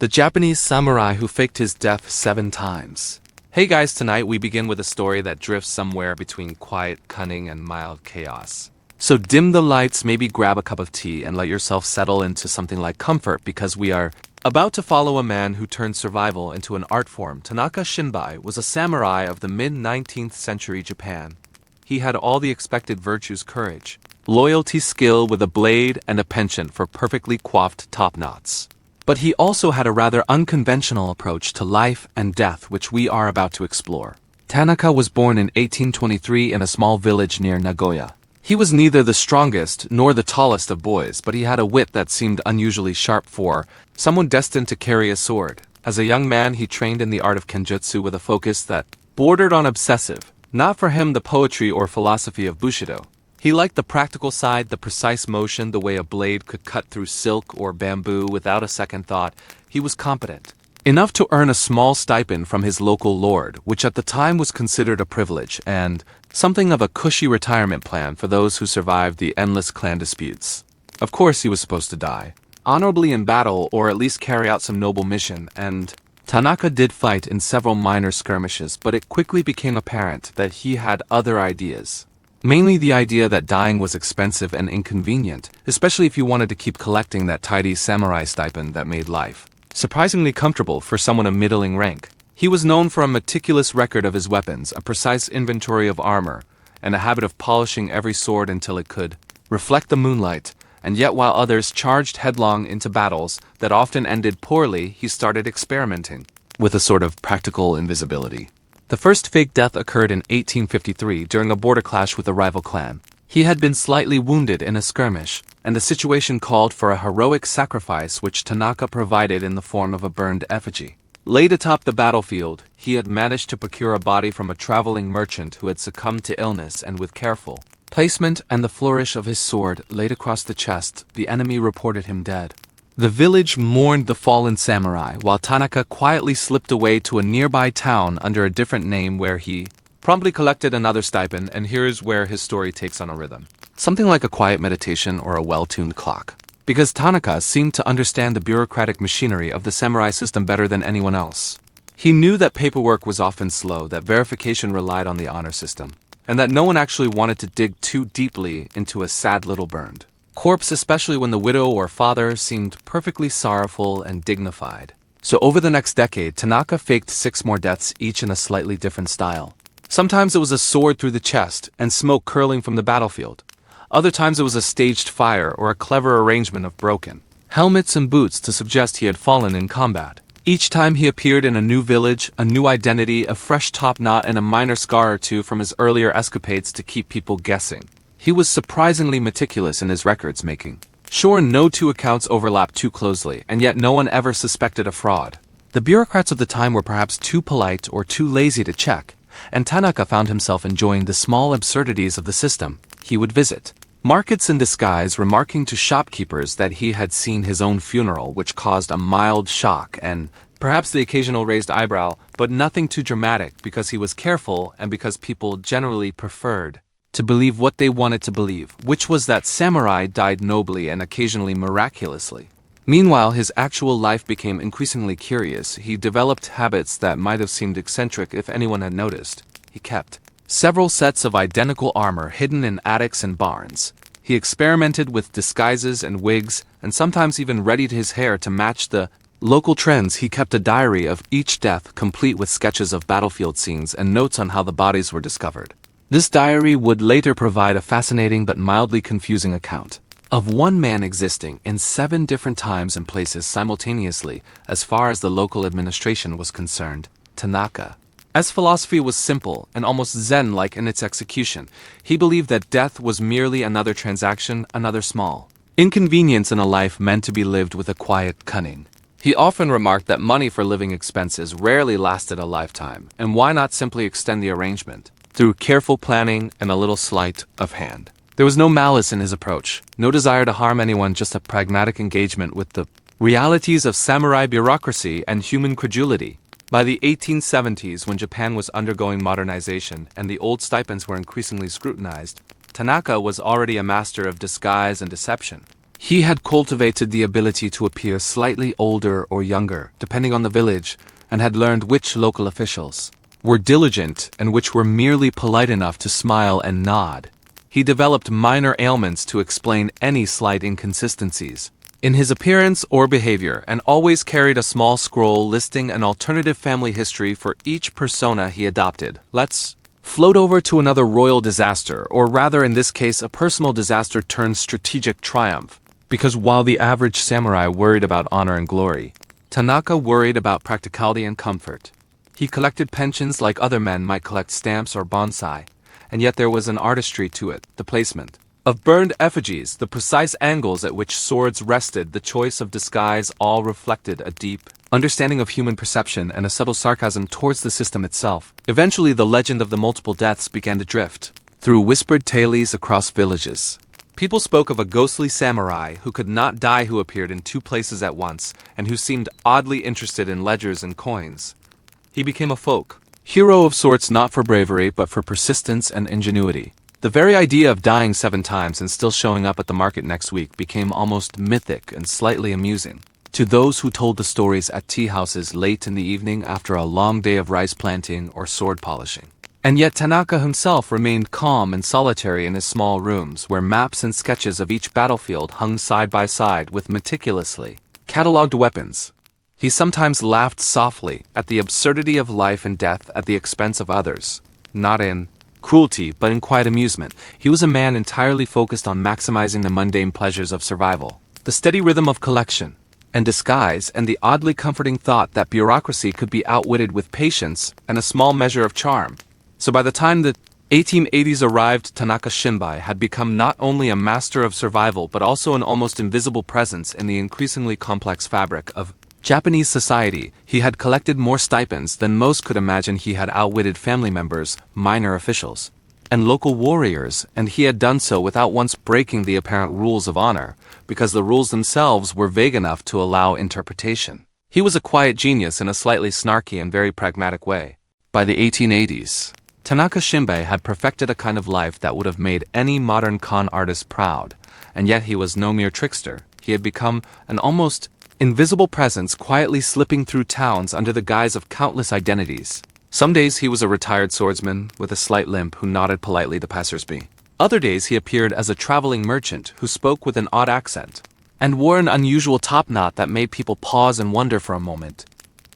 The Japanese samurai who faked his death 7 times. Hey guys, tonight we begin with a story that drifts somewhere between quiet cunning and mild chaos. So dim the lights, maybe grab a cup of tea and let yourself settle into something like comfort, because we are about to follow a man who turned survival into an art form. Tanaka Shinbei was a samurai of the mid-19th century Japan. He had all the expected virtues: courage, loyalty, skill with a blade, and a penchant for perfectly coiffed top knots. But he also had a rather unconventional approach to life and death, which we are about to explore. Tanaka was born in 1823 in a small village near Nagoya. He was neither the strongest nor the tallest of boys, but he had a wit that seemed unusually sharp for someone destined to carry a sword. As a young man, he trained in the art of kenjutsu with a focus that bordered on obsessive. Not for him the poetry or philosophy of Bushido. He liked the practical side, the precise motion, the way a blade could cut through silk or bamboo without a second thought. He was competent enough to earn a small stipend from his local lord, which at the time was considered a privilege, and something of a cushy retirement plan for those who survived the endless clan disputes. Of course, he was supposed to die honorably in battle, or at least carry out some noble mission, and Tanaka did fight in several minor skirmishes, but it quickly became apparent that he had other ideas. Mainly the idea that dying was expensive and inconvenient, especially if you wanted to keep collecting that tidy samurai stipend that made life surprisingly comfortable for someone of middling rank. He was known for a meticulous record of his weapons, a precise inventory of armor, and a habit of polishing every sword until it could reflect the moonlight. And yet, while others charged headlong into battles that often ended poorly, he started experimenting with a sort of practical invisibility. The first fake death occurred in 1853 during a border clash with a rival clan. He had been slightly wounded in a skirmish, and the situation called for a heroic sacrifice, which Tanaka provided in the form of a burned effigy. Laid atop the battlefield, he had managed to procure a body from a traveling merchant who had succumbed to illness, and with careful placement and the flourish of his sword laid across the chest, the enemy reported him dead. The village mourned the fallen samurai, while Tanaka quietly slipped away to a nearby town under a different name, where he promptly collected another stipend. And here's where his story takes on a rhythm. Something like a quiet meditation or a well-tuned clock. Because Tanaka seemed to understand the bureaucratic machinery of the samurai system better than anyone else. He knew that paperwork was often slow, that verification relied on the honor system, and that no one actually wanted to dig too deeply into a sad little burned corpse, especially when the widow or father seemed perfectly sorrowful and dignified. So over the next decade, Tanaka faked 6 more deaths, each in a slightly different style. Sometimes it was a sword through the chest and smoke curling from the battlefield. Other times it was a staged fire or a clever arrangement of broken helmets and boots to suggest he had fallen in combat. Each time he appeared in a new village, a new identity, a fresh top knot, and a minor scar or two from his earlier escapades to keep people guessing. He was surprisingly meticulous in his records making. Sure, no 2 accounts overlapped too closely, and yet no one ever suspected a fraud. The bureaucrats of the time were perhaps too polite or too lazy to check, and Tanaka found himself enjoying the small absurdities of the system. He would visit markets in disguise, remarking to shopkeepers that he had seen his own funeral, which caused a mild shock and perhaps the occasional raised eyebrow, but nothing too dramatic, because he was careful and because people generally preferred to believe what they wanted to believe, which was that samurai died nobly and occasionally miraculously. Meanwhile, his actual life became increasingly curious. He developed habits that might have seemed eccentric if anyone had noticed. He kept several sets of identical armor hidden in attics and barns. He experimented with disguises and wigs, and sometimes even readied his hair to match the local trends. He kept a diary of each death, complete with sketches of battlefield scenes and notes on how the bodies were discovered. This diary would later provide a fascinating but mildly confusing account of one man existing in 7 different times and places simultaneously as far as the local administration was concerned. Tanaka. As philosophy was simple and almost Zen-like in its execution, he believed that death was merely another transaction, another small inconvenience in a life meant to be lived with a quiet cunning. He often remarked that money for living expenses rarely lasted a lifetime, and why not simply extend the arrangement through careful planning and a little sleight of hand. There was no malice in his approach, no desire to harm anyone, just a pragmatic engagement with the realities of samurai bureaucracy and human credulity. By the 1870s, when Japan was undergoing modernization and the old stipends were increasingly scrutinized, Tanaka was already a master of disguise and deception. He had cultivated the ability to appear slightly older or younger, depending on the village, and had learned which local officials were diligent and which were merely polite enough to smile and nod. He developed minor ailments to explain any slight inconsistencies in his appearance or behavior, and always carried a small scroll listing an alternative family history for each persona he adopted. Let's float over to another royal disaster, or rather in this case a personal disaster turned strategic triumph. Because while the average samurai worried about honor and glory, Tanaka worried about practicality and comfort. He collected pensions like other men might collect stamps or bonsai, and yet there was an artistry to it, the placement of burned effigies, the precise angles at which swords rested, the choice of disguise, all reflected a deep understanding of human perception and a subtle sarcasm towards the system itself. Eventually, the legend of the multiple deaths began to drift through whispered tales across villages. People spoke of a ghostly samurai who could not die, who appeared in two places at once, and who seemed oddly interested in ledgers and coins. He became a folk hero of sorts, not for bravery, but for persistence and ingenuity. The very idea of dying 7 times and still showing up at the market next week became almost mythic and slightly amusing to those who told the stories at tea houses late in the evening after a long day of rice planting or sword polishing. And yet Tanaka himself remained calm and solitary in his small rooms, where maps and sketches of each battlefield hung side by side with meticulously catalogued weapons. He sometimes laughed softly at the absurdity of life and death at the expense of others, not in cruelty, but in quiet amusement. He was a man entirely focused on maximizing the mundane pleasures of survival, the steady rhythm of collection and disguise, and the oddly comforting thought that bureaucracy could be outwitted with patience and a small measure of charm. So by the time the 1880s arrived, Tanaka Shinbei had become not only a master of survival but also an almost invisible presence in the increasingly complex fabric of Japanese society. He had collected more stipends than most could imagine. He had outwitted family members, minor officials, and local warriors, and he had done so without once breaking the apparent rules of honor, because the rules themselves were vague enough to allow interpretation. He was a quiet genius in a slightly snarky and very pragmatic way. By the 1880s, Tanaka Shinbei had perfected a kind of life that would have made any modern con artist proud, and yet he was no mere trickster. He had become an almost invisible presence, quietly slipping through towns under the guise of countless identities. Some days he was a retired swordsman with a slight limp who nodded politely to passers-by. Other days he appeared as a traveling merchant who spoke with an odd accent and wore an unusual topknot that made people pause and wonder for a moment,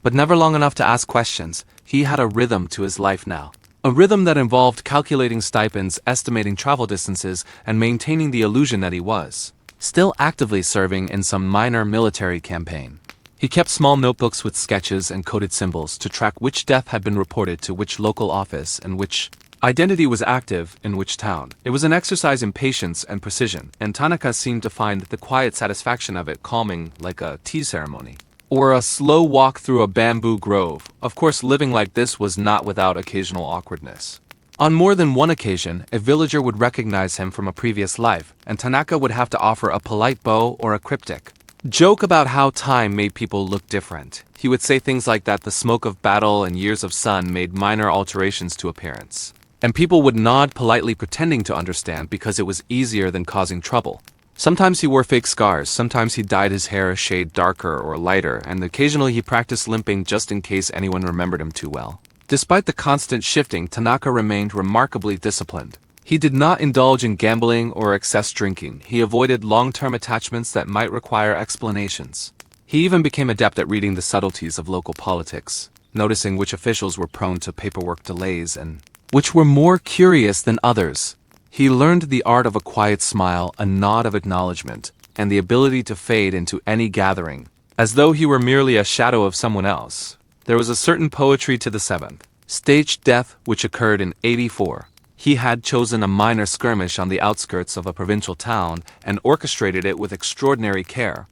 but never long enough to ask questions. He had a rhythm to his life now, a rhythm that involved calculating stipends, estimating travel distances, and maintaining the illusion that he was still actively serving in some minor military campaign. He kept small notebooks with sketches and coded symbols to track which death had been reported to which local office and which identity was active in which town. It was an exercise in patience and precision, and Tanaka seemed to find the quiet satisfaction of it calming, like a tea ceremony or a slow walk through a bamboo grove. Of course, living like this was not without occasional awkwardness. On more than one occasion, a villager would recognize him from a previous life, and Tanaka would have to offer a polite bow or a cryptic joke about how time made people look different. He would say things like that the smoke of battle and years of sun made minor alterations to appearance, and people would nod politely, pretending to understand because it was easier than causing trouble. Sometimes he wore fake scars, sometimes he dyed his hair a shade darker or lighter, and occasionally he practiced limping just in case anyone remembered him too well. Despite the constant shifting, Tanaka remained remarkably disciplined. He did not indulge in gambling or excess drinking. He avoided long-term attachments that might require explanations. He even became adept at reading the subtleties of local politics, noticing which officials were prone to paperwork delays and which were more curious than others. He learned the art of a quiet smile, a nod of acknowledgement, and the ability to fade into any gathering, as though he were merely a shadow of someone else. There was a certain poetry to the seventh staged death which occurred in 84. He had chosen a minor skirmish on the outskirts of a provincial town and orchestrated it with extraordinary care.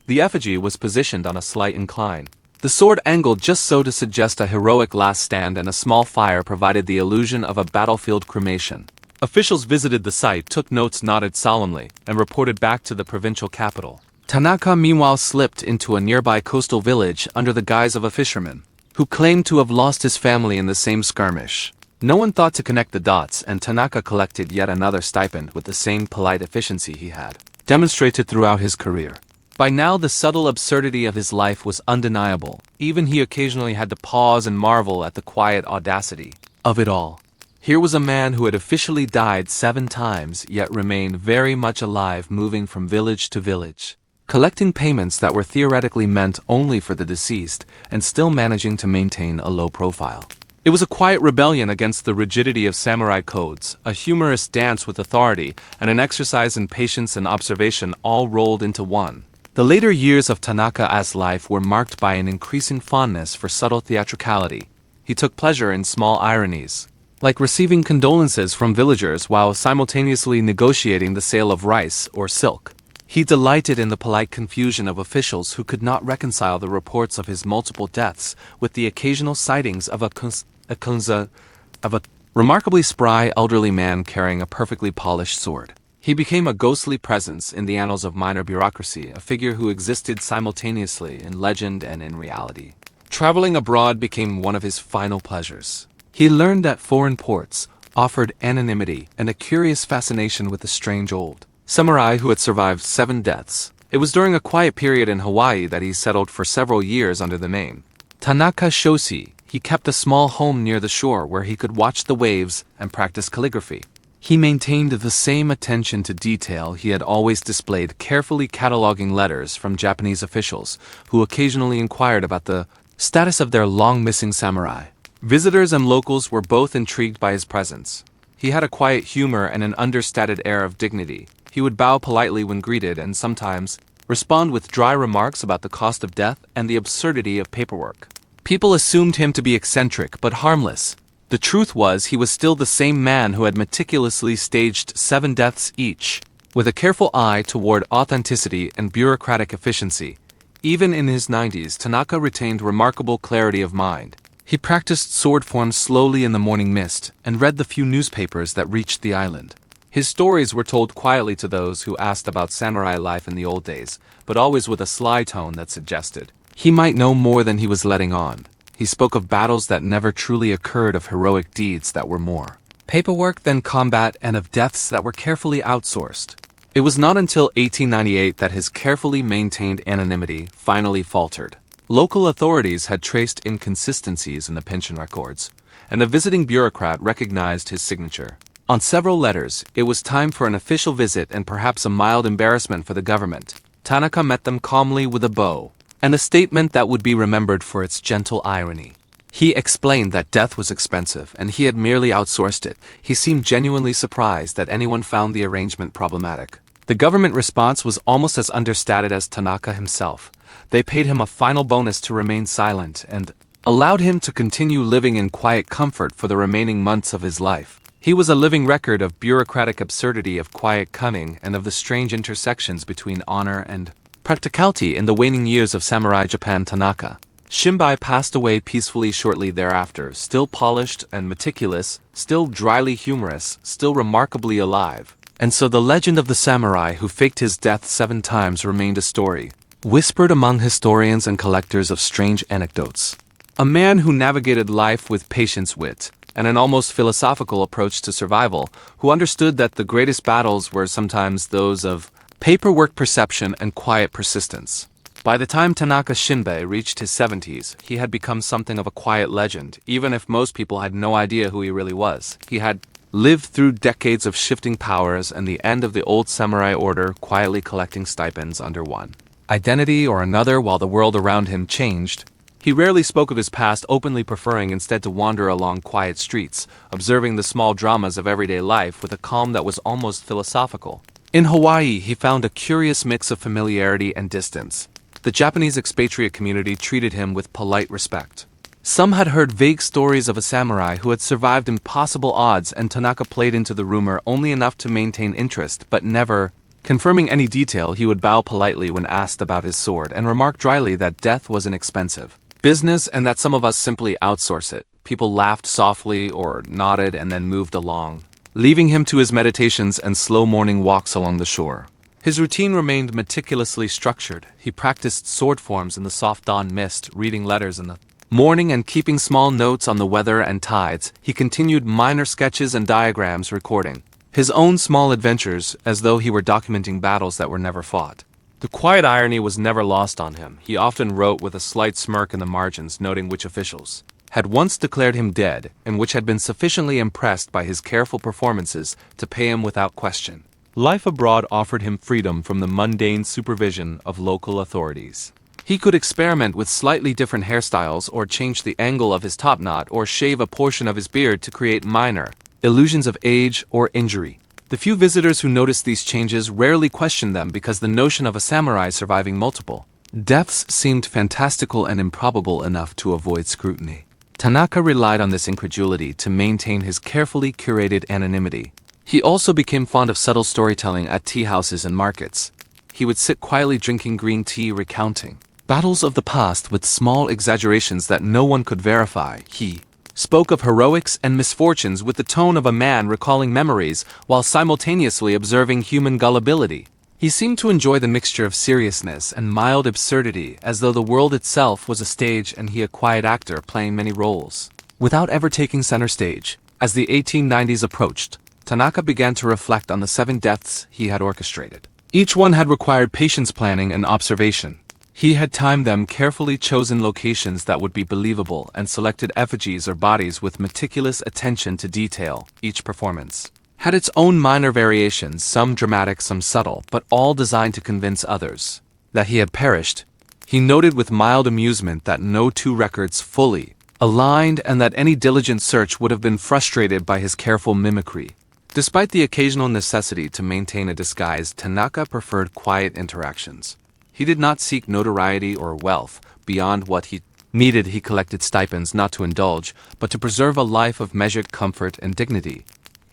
The effigy was positioned on a slight incline, the sword angled just so to suggest a heroic last stand, and a small fire provided the illusion of a battlefield cremation. Officials visited the site, took notes, nodded solemnly, and reported back to the provincial capital. Tanaka meanwhile slipped into a nearby coastal village under the guise of a fisherman, who claimed to have lost his family in the same skirmish. No one thought to connect the dots, and Tanaka collected yet another stipend with the same polite efficiency he had demonstrated throughout his career. By now, the subtle absurdity of his life was undeniable. Even he occasionally had to pause and marvel at the quiet audacity of it all. Here was a man who had officially died 7 times, yet remained very much alive, moving from village to village, collecting payments that were theoretically meant only for the deceased, and still managing to maintain a low profile. It was a quiet rebellion against the rigidity of samurai codes, a humorous dance with authority, and an exercise in patience and observation all rolled into one. The later years of Tanaka's life were marked by an increasing fondness for subtle theatricality. He took pleasure in small ironies, like receiving condolences from villagers while simultaneously negotiating the sale of rice or silk. He delighted in the polite confusion of officials who could not reconcile the reports of his multiple deaths with the occasional sightings of a remarkably spry elderly man carrying a perfectly polished sword. He became a ghostly presence in the annals of minor bureaucracy, a figure who existed simultaneously in legend and in reality. Traveling abroad became one of his final pleasures. He learned that foreign ports offered anonymity and a curious fascination with the strange old samurai who had survived 7 deaths. It was during a quiet period in Hawaii that he settled for several years under the name Tanaka Shinbei. He kept a small home near the shore where he could watch the waves and practice calligraphy. He maintained the same attention to detail he had always displayed, carefully cataloging letters from Japanese officials who occasionally inquired about the status of their long-missing samurai. Visitors and locals were both intrigued by his presence. He had a quiet humor and an understated air of dignity. He would bow politely when greeted and sometimes respond with dry remarks about the cost of death and the absurdity of paperwork. People assumed him to be eccentric but harmless. The truth was he was still the same man who had meticulously staged 7 deaths each, with a careful eye toward authenticity and bureaucratic efficiency. Even in his 90s, Tanaka retained remarkable clarity of mind. He practiced sword forms slowly in the morning mist and read the few newspapers that reached the island. His stories were told quietly to those who asked about samurai life in the old days, but always with a sly tone that suggested he might know more than he was letting on. He spoke of battles that never truly occurred, of heroic deeds that were more paperwork than combat, and of deaths that were carefully outsourced. It was not until 1898 that his carefully maintained anonymity finally faltered. Local authorities had traced inconsistencies in the pension records, and a visiting bureaucrat recognized his signature. On several letters, it was time for an official visit and perhaps a mild embarrassment for the government. Tanaka met them calmly with a bow and a statement that would be remembered for its gentle irony. He explained that death was expensive and he had merely outsourced it. He seemed genuinely surprised that anyone found the arrangement problematic. The government response was almost as understated as Tanaka himself. They paid him a final bonus to remain silent and allowed him to continue living in quiet comfort for the remaining months of his life. He was a living record of bureaucratic absurdity, of quiet cunning, and of the strange intersections between honor and practicality in the waning years of samurai Japan. Tanaka Shinbei passed away peacefully shortly thereafter, still polished and meticulous, still dryly humorous, still remarkably alive. And so the legend of the samurai who faked his death 7 times remained a story, whispered among historians and collectors of strange anecdotes. A man who navigated life with patience, wit, and an almost philosophical approach to survival, who understood that the greatest battles were sometimes those of paperwork perception and quiet persistence. By the time Tanaka Shinbei reached his 70s, he had become something of a quiet legend, even if most people had no idea who he really was. He had lived through decades of shifting powers and the end of the old samurai order, quietly collecting stipends under one identity or another while the world around him changed. He rarely spoke of his past, openly preferring instead to wander along quiet streets, observing the small dramas of everyday life with a calm that was almost philosophical. In Hawaii, he found a curious mix of familiarity and distance. The Japanese expatriate community treated him with polite respect. Some had heard vague stories of a samurai who had survived impossible odds, and Tanaka played into the rumor only enough to maintain interest, but never confirming any detail. He would bow politely when asked about his sword and remark dryly that death was an expensive business and that some of us simply outsource it. People laughed softly or nodded and then moved along, leaving him to his meditations and slow morning walks along the shore. His routine remained meticulously structured. He practiced sword forms in the soft dawn mist, reading letters in the morning and keeping small notes on the weather and tides. He continued minor sketches and diagrams, recording his own small adventures as though he were documenting battles that were never fought. The quiet irony was never lost on him. He often wrote with a slight smirk in the margins, noting which officials had once declared him dead and which had been sufficiently impressed by his careful performances to pay him without question. Life abroad offered him freedom from the mundane supervision of local authorities. He could experiment with slightly different hairstyles or change the angle of his topknot or shave a portion of his beard to create minor illusions of age or injury. The few visitors who noticed these changes rarely questioned them because the notion of a samurai surviving multiple deaths seemed fantastical and improbable enough to avoid scrutiny. Tanaka relied on this incredulity to maintain his carefully curated anonymity. He also became fond of subtle storytelling at tea houses and markets. He would sit quietly drinking green tea, recounting battles of the past with small exaggerations that no one could verify. He spoke of heroics and misfortunes with the tone of a man recalling memories while simultaneously observing human gullibility. He seemed to enjoy the mixture of seriousness and mild absurdity, as though the world itself was a stage and he a quiet actor playing many roles. Without ever taking center stage, as the 1890s approached, Tanaka began to reflect on the 7 deaths he had orchestrated. Each one had required patience, planning, and observation. He had timed them, carefully chosen locations that would be believable, and selected effigies or bodies with meticulous attention to detail. Each performance had its own minor variations, some dramatic, some subtle, but all designed to convince others that he had perished. He noted with mild amusement that no 2 records fully aligned and that any diligent search would have been frustrated by his careful mimicry. Despite the occasional necessity to maintain a disguise, Tanaka preferred quiet interactions. He did not seek notoriety or wealth beyond what he needed. He collected stipends not to indulge, but to preserve a life of measured comfort and dignity.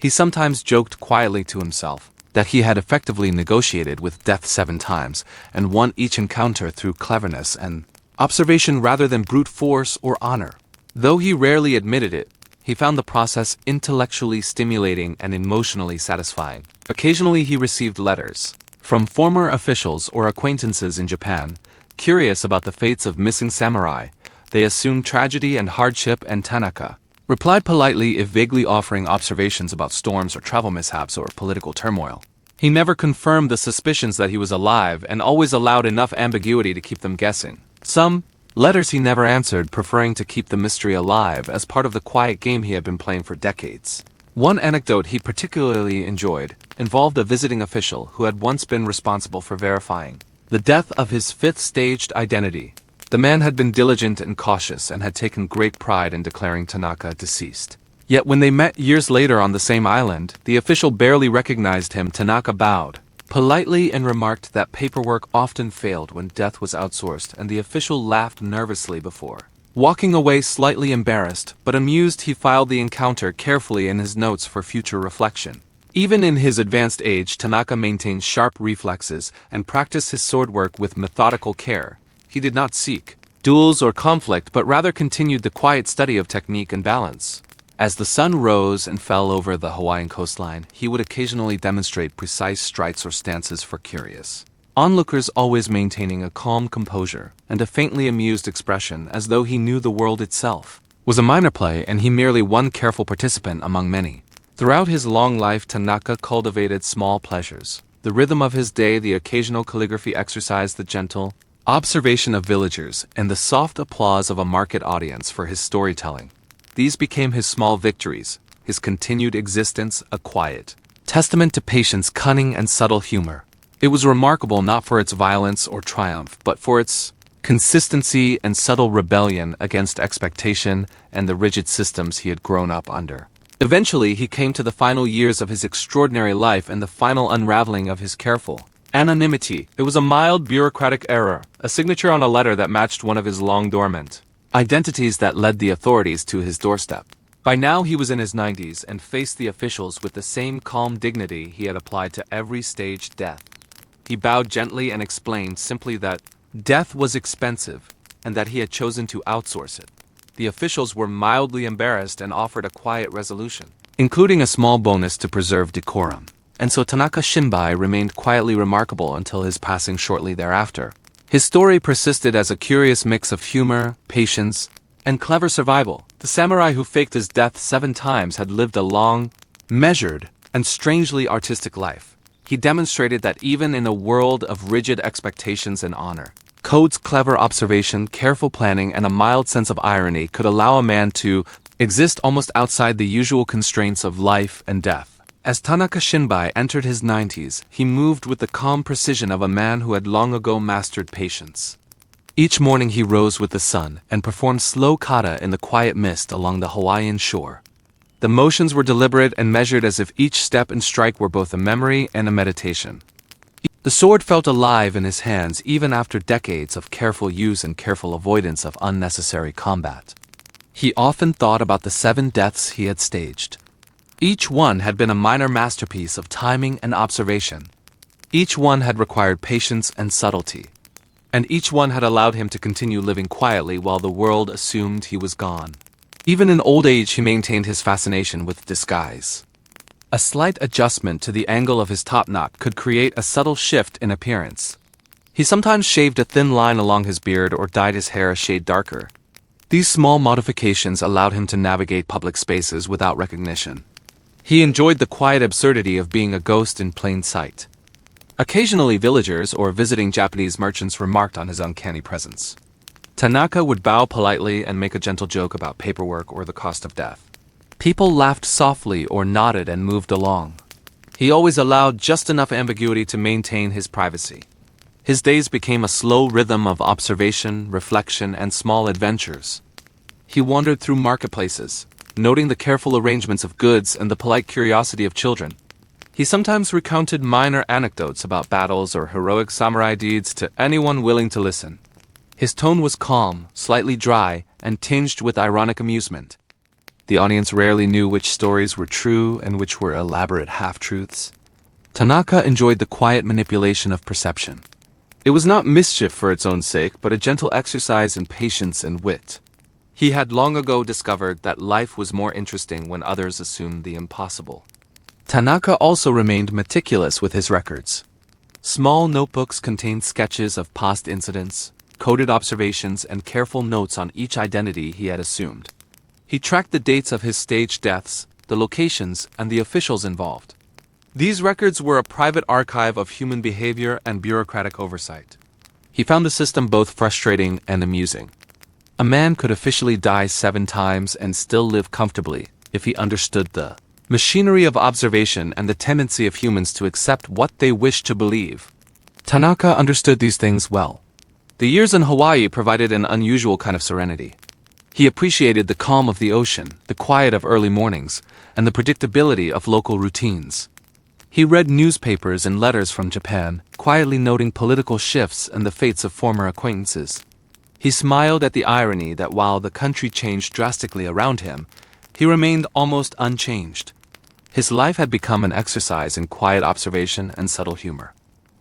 He sometimes joked quietly to himself that he had effectively negotiated with death 7 times and won each encounter through cleverness and observation rather than brute force or honor. Though he rarely admitted it, he found the process intellectually stimulating and emotionally satisfying. Occasionally he received letters from former officials or acquaintances in Japan, curious about the fates of missing samurai. They assumed tragedy and hardship, and Tanaka replied politely if vaguely offering observations about storms or travel mishaps or political turmoil. He never confirmed the suspicions that he was alive and always allowed enough ambiguity to keep them guessing. Some letters he never answered, preferring to keep the mystery alive as part of the quiet game he had been playing for decades. One anecdote he particularly enjoyed involved a visiting official who had once been responsible for verifying the death of his 5th staged identity. The man had been diligent and cautious and had taken great pride in declaring Tanaka deceased. Yet when they met years later on the same island, the official barely recognized him. Tanaka bowed politely and remarked that paperwork often failed when death was outsourced, and the official laughed nervously before walking away, slightly embarrassed, but amused. He filed the encounter carefully in his notes for future reflection. Even in his advanced age, Tanaka maintained sharp reflexes and practiced his sword work with methodical care. He did not seek duels or conflict, but rather continued the quiet study of technique and balance. As the sun rose and fell over the Hawaiian coastline, he would occasionally demonstrate precise strikes or stances for curious onlookers, always maintaining a calm composure and a faintly amused expression, as though he knew the world itself was a minor play and he merely one careful participant among many. Throughout his long life, Tanaka cultivated small pleasures: the rhythm of his day, the occasional calligraphy exercise, the gentle observation of villagers, and the soft applause of a market audience for his storytelling. These became his small victories, his continued existence a quiet testament to patience, cunning, and subtle humor. It was remarkable not for its violence or triumph, but for its consistency and subtle rebellion against expectation and the rigid systems he had grown up under. Eventually, he came to the final years of his extraordinary life and the final unraveling of his careful anonymity. It was a mild bureaucratic error, a signature on a letter that matched one of his long dormant identities that led the authorities to his doorstep. By now he was in his 90s and faced the officials with the same calm dignity he had applied to every staged death. He bowed gently and explained simply that death was expensive and that he had chosen to outsource it. The officials were mildly embarrassed and offered a quiet resolution, including a small bonus to preserve decorum. And so Tanaka Shinbei remained quietly remarkable until his passing shortly thereafter. His story persisted as a curious mix of humor, patience, and clever survival. The samurai who faked his death 7 times had lived a long, measured, and strangely artistic life. He demonstrated that even in a world of rigid expectations and honor, Code's clever observation, careful planning, and a mild sense of irony could allow a man to exist almost outside the usual constraints of life and death. As Tanaka Shinbei entered his 90s, he moved with the calm precision of a man who had long ago mastered patience. Each morning he rose with the sun and performed slow kata in the quiet mist along the Hawaiian shore. The motions were deliberate and measured as if each step and strike were both a memory and a meditation. The sword felt alive in his hands even after decades of careful use and careful avoidance of unnecessary combat. He often thought about the 7 deaths he had staged. Each one had been a minor masterpiece of timing and observation. Each one had required patience and subtlety. And each one had allowed him to continue living quietly while the world assumed he was gone. Even in old age he maintained his fascination with disguise. A slight adjustment to the angle of his topknot could create a subtle shift in appearance. He sometimes shaved a thin line along his beard or dyed his hair a shade darker. These small modifications allowed him to navigate public spaces without recognition. He enjoyed the quiet absurdity of being a ghost in plain sight. Occasionally villagers or visiting Japanese merchants remarked on his uncanny presence. Tanaka would bow politely and make a gentle joke about paperwork or the cost of death. People laughed softly or nodded and moved along. He always allowed just enough ambiguity to maintain his privacy. His days became a slow rhythm of observation, reflection, and small adventures. He wandered through marketplaces, noting the careful arrangements of goods and the polite curiosity of children. He sometimes recounted minor anecdotes about battles or heroic samurai deeds to anyone willing to listen. His tone was calm, slightly dry, and tinged with ironic amusement. The audience rarely knew which stories were true and which were elaborate half-truths. Tanaka enjoyed the quiet manipulation of perception. It was not mischief for its own sake, but a gentle exercise in patience and wit. He had long ago discovered that life was more interesting when others assumed the impossible. Tanaka also remained meticulous with his records. Small notebooks contained sketches of past incidents, coded observations, and careful notes on each identity he had assumed. He tracked the dates of his staged deaths, the locations, and the officials involved. These records were a private archive of human behavior and bureaucratic oversight. He found the system both frustrating and amusing. A man could officially die 7 times and still live comfortably if he understood the machinery of observation and the tendency of humans to accept what they wish to believe. Tanaka understood these things well. The years in Hawaii provided an unusual kind of serenity. He appreciated the calm of the ocean, the quiet of early mornings, and the predictability of local routines. He read newspapers and letters from Japan, quietly noting political shifts and the fates of former acquaintances. He smiled at the irony that while the country changed drastically around him, he remained almost unchanged. His life had become an exercise in quiet observation and subtle humor.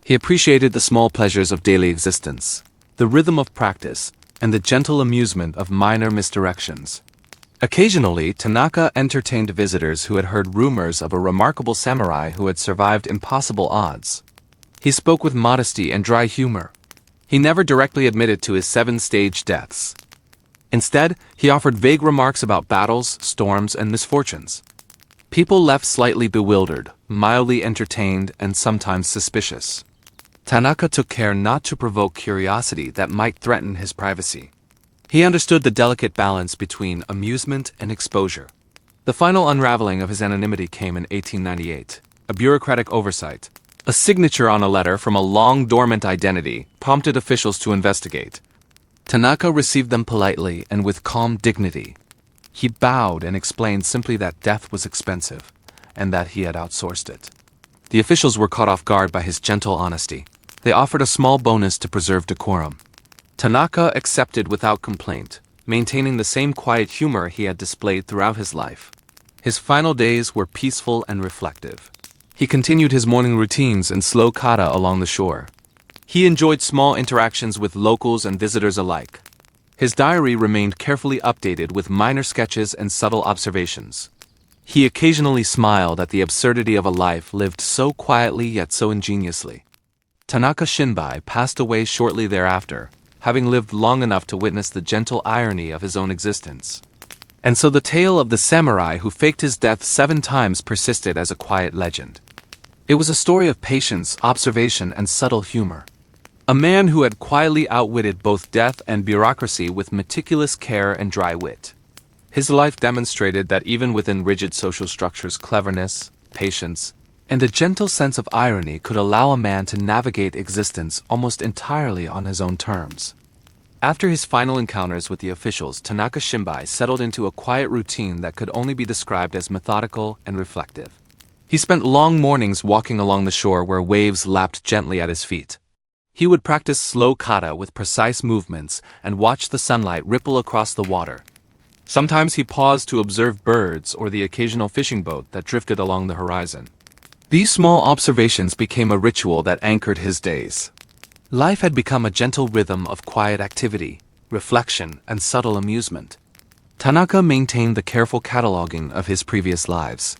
He appreciated the small pleasures of daily existence, the rhythm of practice, and the gentle amusement of minor misdirections. Occasionally, Tanaka entertained visitors who had heard rumors of a remarkable samurai who had survived impossible odds. He spoke with modesty and dry humor. He never directly admitted to his 7 staged deaths. Instead, he offered vague remarks about battles, storms, and misfortunes. People left slightly bewildered, mildly entertained, and sometimes suspicious. Tanaka took care not to provoke curiosity that might threaten his privacy. He understood the delicate balance between amusement and exposure. The final unraveling of his anonymity came in 1898. A bureaucratic oversight, a signature on a letter from a long-dormant identity, prompted officials to investigate. Tanaka received them politely and with calm dignity. He bowed and explained simply that death was expensive, and that he had outsourced it. The officials were caught off guard by his gentle honesty. They offered a small bonus to preserve decorum. Tanaka accepted without complaint, maintaining the same quiet humor he had displayed throughout his life. His final days were peaceful and reflective. He continued his morning routines and slow kata along the shore. He enjoyed small interactions with locals and visitors alike. His diary remained carefully updated with minor sketches and subtle observations. He occasionally smiled at the absurdity of a life lived so quietly yet so ingeniously. Tanaka Shinbei passed away shortly thereafter, having lived long enough to witness the gentle irony of his own existence. And so the tale of the samurai who faked his death 7 times persisted as a quiet legend. It was a story of patience, observation, and subtle humor. A man who had quietly outwitted both death and bureaucracy with meticulous care and dry wit. His life demonstrated that even within rigid social structures, cleverness, patience, and a gentle sense of irony could allow a man to navigate existence almost entirely on his own terms. After his final encounters with the officials, Tanaka Shinbei settled into a quiet routine that could only be described as methodical and reflective. He spent long mornings walking along the shore where waves lapped gently at his feet. He would practice slow kata with precise movements and watch the sunlight ripple across the water. Sometimes he paused to observe birds or the occasional fishing boat that drifted along the horizon. These small observations became a ritual that anchored his days. Life had become a gentle rhythm of quiet activity, reflection, and subtle amusement. Tanaka maintained the careful cataloging of his previous lives.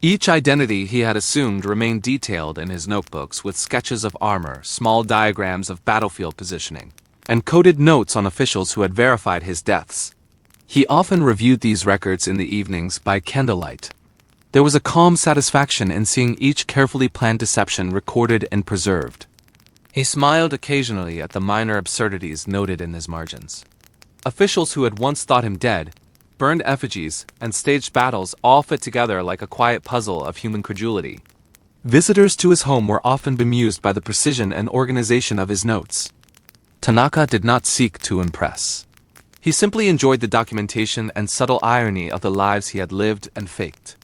Each identity he had assumed remained detailed in his notebooks with sketches of armor, small diagrams of battlefield positioning, and coded notes on officials who had verified his deaths. He often reviewed these records in the evenings by candlelight. There was a calm satisfaction in seeing each carefully planned deception recorded and preserved. He smiled occasionally at the minor absurdities noted in his margins. Officials who had once thought him dead, burned effigies, and staged battles all fit together like a quiet puzzle of human credulity. Visitors to his home were often bemused by the precision and organization of his notes. Tanaka did not seek to impress. He simply enjoyed the documentation and subtle irony of the lives he had lived and faked.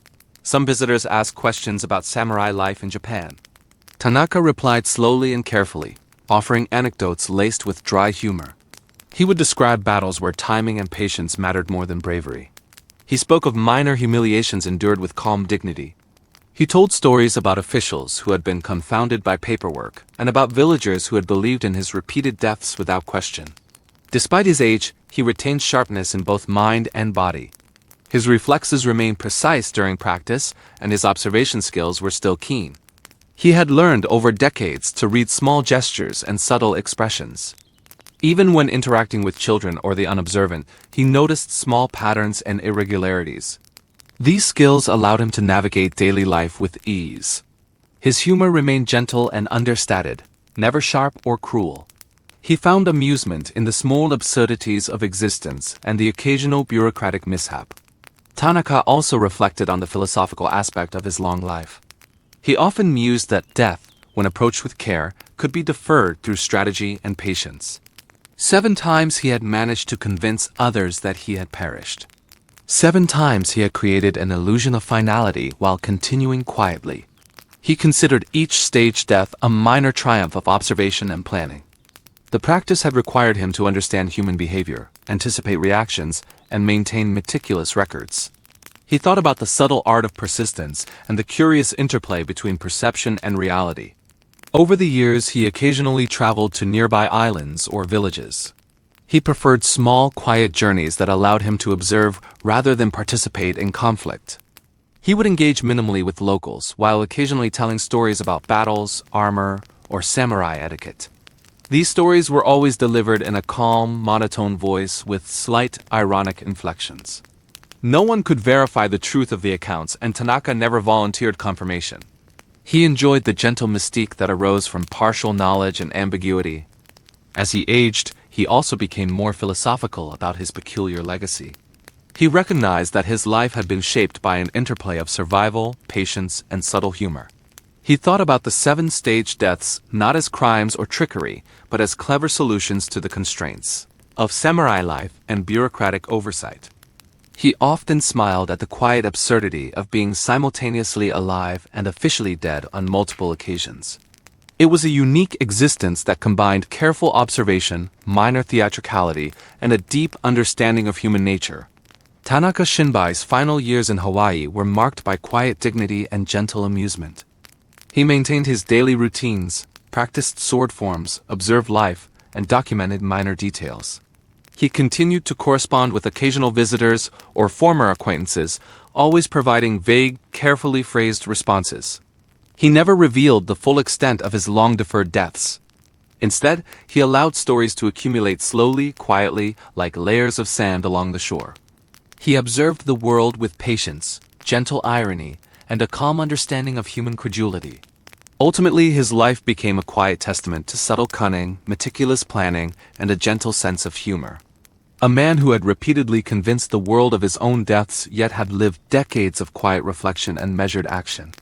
Some visitors asked questions about samurai life in Japan. Tanaka replied slowly and carefully, offering anecdotes laced with dry humor. He would describe battles where timing and patience mattered more than bravery. He spoke of minor humiliations endured with calm dignity. He told stories about officials who had been confounded by paperwork and about villagers who had believed in his repeated deaths without question. Despite his age, he retained sharpness in both mind and body. His reflexes remained precise during practice, and his observation skills were still keen. He had learned over decades to read small gestures and subtle expressions. Even when interacting with children or the unobservant, he noticed small patterns and irregularities. These skills allowed him to navigate daily life with ease. His humor remained gentle and understated, never sharp or cruel. He found amusement in the small absurdities of existence and the occasional bureaucratic mishap. Tanaka also reflected on the philosophical aspect of his long life. He often mused that death, when approached with care, could be deferred through strategy and patience. 7 times he had managed to convince others that he had perished. 7 times he had created an illusion of finality while continuing quietly. He considered each staged death a minor triumph of observation and planning. The practice had required him to understand human behavior, anticipate reactions, and maintain meticulous records. He thought about the subtle art of persistence and the curious interplay between perception and reality. Over the years, he occasionally traveled to nearby islands or villages. He preferred small, quiet journeys that allowed him to observe rather than participate in conflict. He would engage minimally with locals, while occasionally telling stories about battles, armor, or samurai etiquette. These stories were always delivered in a calm, monotone voice with slight, ironic inflections. No one could verify the truth of the accounts, and Tanaka never volunteered confirmation. He enjoyed the gentle mystique that arose from partial knowledge and ambiguity. As he aged, he also became more philosophical about his peculiar legacy. He recognized that his life had been shaped by an interplay of survival, patience, and subtle humor. He thought about the 7 staged deaths not as crimes or trickery, but as clever solutions to the constraints of samurai life and bureaucratic oversight. He often smiled at the quiet absurdity of being simultaneously alive and officially dead on multiple occasions. It was a unique existence that combined careful observation, minor theatricality, and a deep understanding of human nature. Tanaka Shinbei's final years in Hawaii were marked by quiet dignity and gentle amusement. He maintained his daily routines, practiced sword forms, observed life, and documented minor details. He continued to correspond with occasional visitors or former acquaintances, always providing vague, carefully phrased responses. He never revealed the full extent of his long-deferred deaths. Instead, he allowed stories to accumulate slowly, quietly, like layers of sand along the shore. He observed the world with patience, gentle irony, and a calm understanding of human credulity. Ultimately, his life became a quiet testament to subtle cunning, meticulous planning, and a gentle sense of humor. A man who had repeatedly convinced the world of his own depths yet had lived decades of quiet reflection and measured action.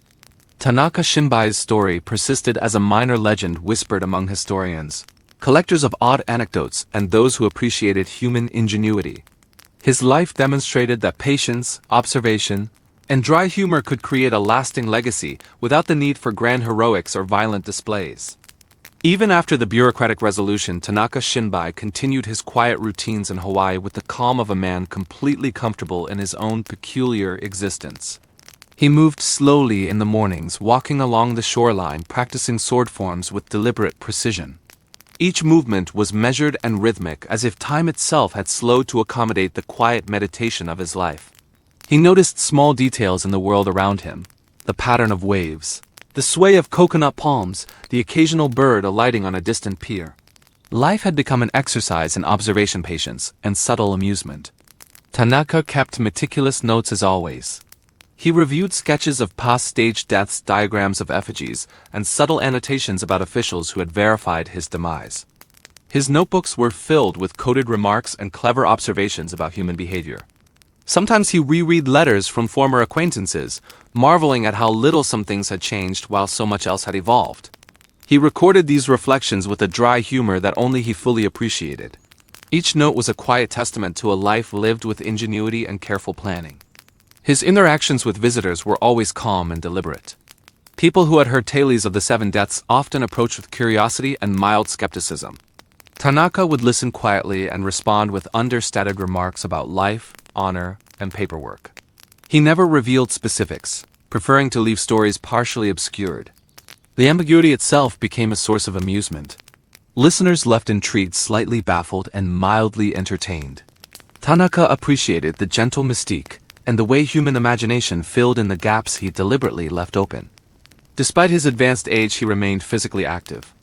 Tanaka Shinbei's story persisted as a minor legend whispered among historians, collectors of odd anecdotes, and those who appreciated human ingenuity. His life demonstrated that patience, observation, and dry humor could create a lasting legacy without the need for grand heroics or violent displays. Even after the bureaucratic resolution, Tanaka Shinbei continued his quiet routines in Hawaii with the calm of a man completely comfortable in his own peculiar existence. He moved slowly in the mornings, walking along the shoreline, practicing sword forms with deliberate precision. Each movement was measured and rhythmic, as if time itself had slowed to accommodate the quiet meditation of his life. He noticed small details in the world around him, the pattern of waves, the sway of coconut palms, the occasional bird alighting on a distant pier. Life had become an exercise in observation patience and subtle amusement. Tanaka kept meticulous notes as always. He reviewed sketches of past staged deaths, diagrams of effigies, and subtle annotations about officials who had verified his demise. His notebooks were filled with coded remarks and clever observations about human behavior. Sometimes he reread letters from former acquaintances, marveling at how little some things had changed while so much else had evolved. He recorded these reflections with a dry humor that only he fully appreciated. Each note was a quiet testament to a life lived with ingenuity and careful planning. His interactions with visitors were always calm and deliberate. People who had heard tales of the 7 deaths often approached with curiosity and mild skepticism. Tanaka would listen quietly and respond with understated remarks about life, honor, and paperwork. He never revealed specifics, preferring to leave stories partially obscured. The ambiguity itself became a source of amusement. Listeners left intrigued, slightly baffled, and mildly entertained. Tanaka appreciated the gentle mystique and the way human imagination filled in the gaps he deliberately left open. Despite his advanced age, he remained physically active.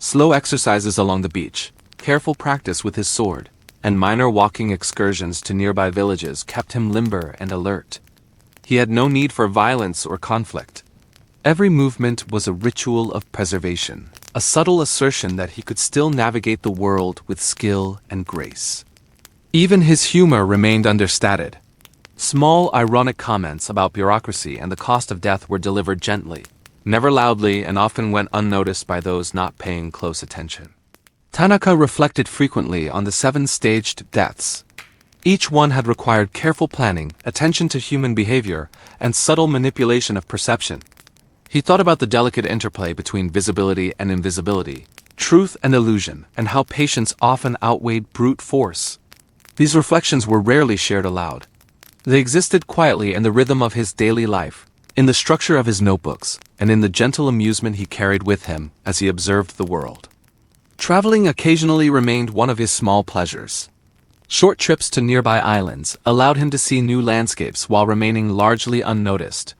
Slow exercises along the beach, careful practice with his sword, and minor walking excursions to nearby villages kept him limber and alert. He had no need for violence or conflict. Every movement was a ritual of preservation, a subtle assertion that he could still navigate the world with skill and grace. Even his humor remained understated. Small, ironic comments about bureaucracy and the cost of death were delivered gently, never loudly, and often went unnoticed by those not paying close attention. Tanaka reflected frequently on the 7 staged deaths. Each one had required careful planning, attention to human behavior, and subtle manipulation of perception. He thought about the delicate interplay between visibility and invisibility, truth and illusion, and how patience often outweighed brute force. These reflections were rarely shared aloud. They existed quietly in the rhythm of his daily life, in the structure of his notebooks, and in the gentle amusement he carried with him as he observed the world. Traveling occasionally remained one of his small pleasures. Short trips to nearby islands allowed him to see new landscapes while remaining largely unnoticed.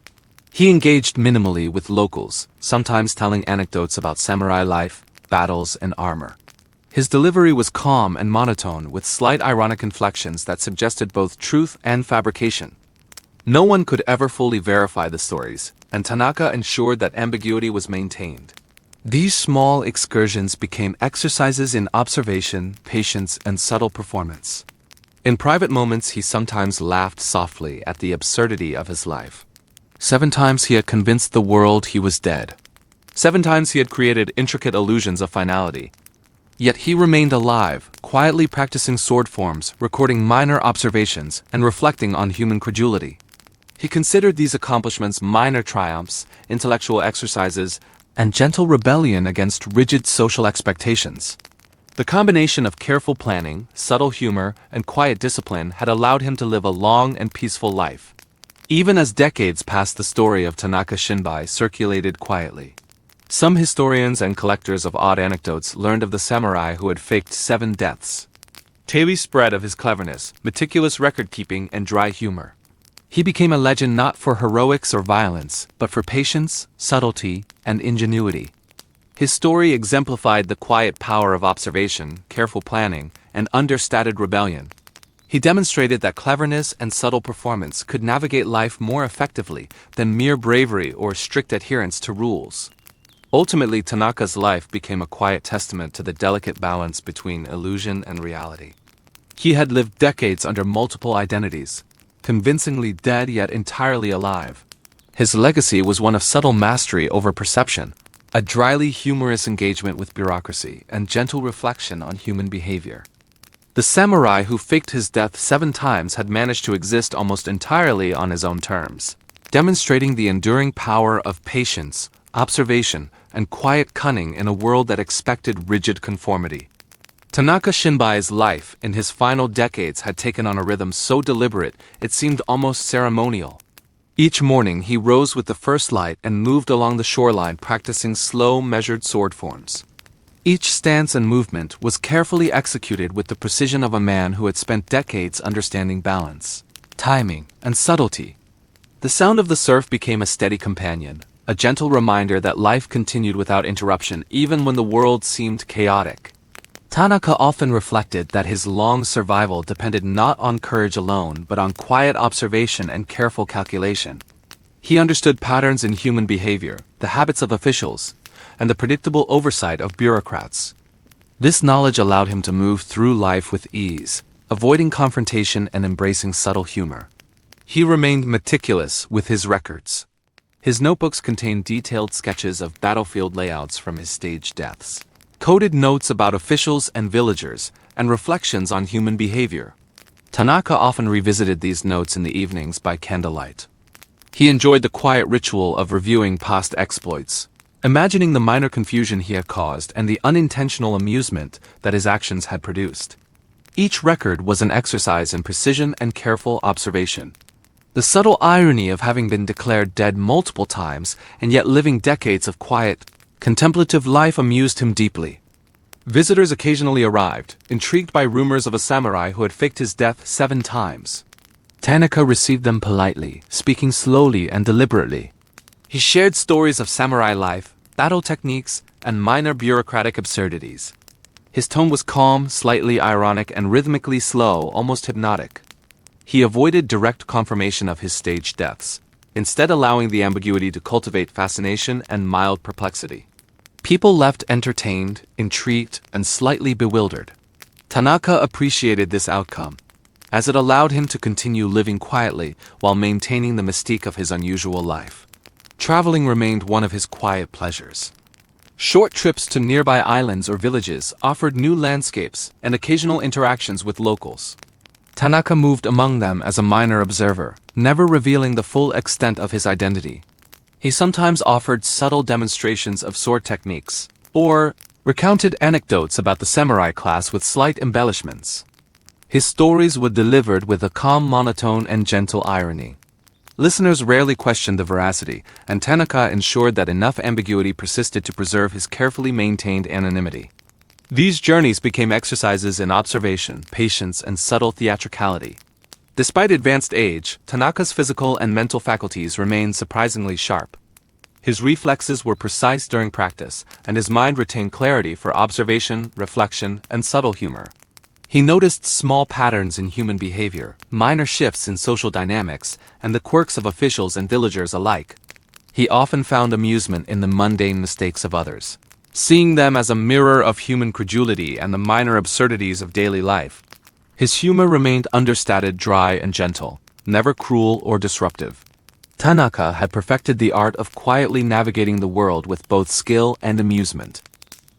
He engaged minimally with locals, sometimes telling anecdotes about samurai life, battles, and armor. His delivery was calm and monotone, with slight ironic inflections that suggested both truth and fabrication. No one could ever fully verify the stories, and Tanaka ensured that ambiguity was maintained. These small excursions became exercises in observation, patience, and subtle performance. In private moments, he sometimes laughed softly at the absurdity of his life. 7 times he had convinced the world he was dead. 7 times he had created intricate illusions of finality. Yet he remained alive, quietly practicing sword forms, recording minor observations, and reflecting on human credulity. He considered these accomplishments minor triumphs, intellectual exercises, and gentle rebellion against rigid social expectations. The combination of careful planning, subtle humor, and quiet discipline had allowed him to live a long and peaceful life. Even as decades passed, the story of Tanaka Shinbei circulated quietly. Some historians and collectors of odd anecdotes learned of the samurai who had faked 7 deaths. Tales spread of his cleverness, meticulous record-keeping, and dry humor. He became a legend not for heroics or violence, but for patience, subtlety, and ingenuity. His story exemplified the quiet power of observation, careful planning, and understated rebellion. He demonstrated that cleverness and subtle performance could navigate life more effectively than mere bravery or strict adherence to rules. Ultimately, Tanaka's life became a quiet testament to the delicate balance between illusion and reality. He had lived decades under multiple identities, convincingly dead yet entirely alive. His legacy was one of subtle mastery over perception, a dryly humorous engagement with bureaucracy, and gentle reflection on human behavior. The samurai who faked his death 7 times had managed to exist almost entirely on his own terms, demonstrating the enduring power of patience, observation, and quiet cunning in a world that expected rigid conformity. Tanaka Shinbei's life in his final decades had taken on a rhythm so deliberate it seemed almost ceremonial. Each morning he rose with the first light and moved along the shoreline practicing slow, measured sword forms. Each stance and movement was carefully executed with the precision of a man who had spent decades understanding balance, timing, and subtlety. The sound of the surf became a steady companion, a gentle reminder that life continued without interruption even when the world seemed chaotic. Tanaka often reflected that his long survival depended not on courage alone but on quiet observation and careful calculation. He understood patterns in human behavior, the habits of officials, and the predictable oversight of bureaucrats. This knowledge allowed him to move through life with ease, avoiding confrontation and embracing subtle humor. He remained meticulous with his records. His notebooks contained detailed sketches of battlefield layouts from his stage deaths, coded notes about officials and villagers, and reflections on human behavior. Tanaka often revisited these notes in the evenings by candlelight. He enjoyed the quiet ritual of reviewing past exploits, imagining the minor confusion he had caused and the unintentional amusement that his actions had produced. Each record was an exercise in precision and careful observation. The subtle irony of having been declared dead multiple times and yet living decades of quiet, contemplative life amused him deeply. Visitors occasionally arrived, intrigued by rumors of a samurai who had faked his death 7 times. Tanaka received them politely, speaking slowly and deliberately. He shared stories of samurai life, battle techniques, and minor bureaucratic absurdities. His tone was calm, slightly ironic, and rhythmically slow, almost hypnotic. He avoided direct confirmation of his stage deaths, instead allowing the ambiguity to cultivate fascination and mild perplexity. People left entertained, intrigued, and slightly bewildered. Tanaka appreciated this outcome, as it allowed him to continue living quietly while maintaining the mystique of his unusual life. Traveling remained one of his quiet pleasures. Short trips to nearby islands or villages offered new landscapes and occasional interactions with locals. Tanaka moved among them as a minor observer, never revealing the full extent of his identity. He sometimes offered subtle demonstrations of sword techniques, or recounted anecdotes about the samurai class with slight embellishments. His stories were delivered with a calm monotone and gentle irony. Listeners rarely questioned the veracity, and Tanaka ensured that enough ambiguity persisted to preserve his carefully maintained anonymity. These journeys became exercises in observation, patience, and subtle theatricality. Despite advanced age, Tanaka's physical and mental faculties remained surprisingly sharp. His reflexes were precise during practice, and his mind retained clarity for observation, reflection, and subtle humor. He noticed small patterns in human behavior, minor shifts in social dynamics, and the quirks of officials and villagers alike. He often found amusement in the mundane mistakes of others, seeing them as a mirror of human credulity and the minor absurdities of daily life. His humor remained understated, dry, and gentle, never cruel or disruptive. Tanaka had perfected the art of quietly navigating the world with both skill and amusement.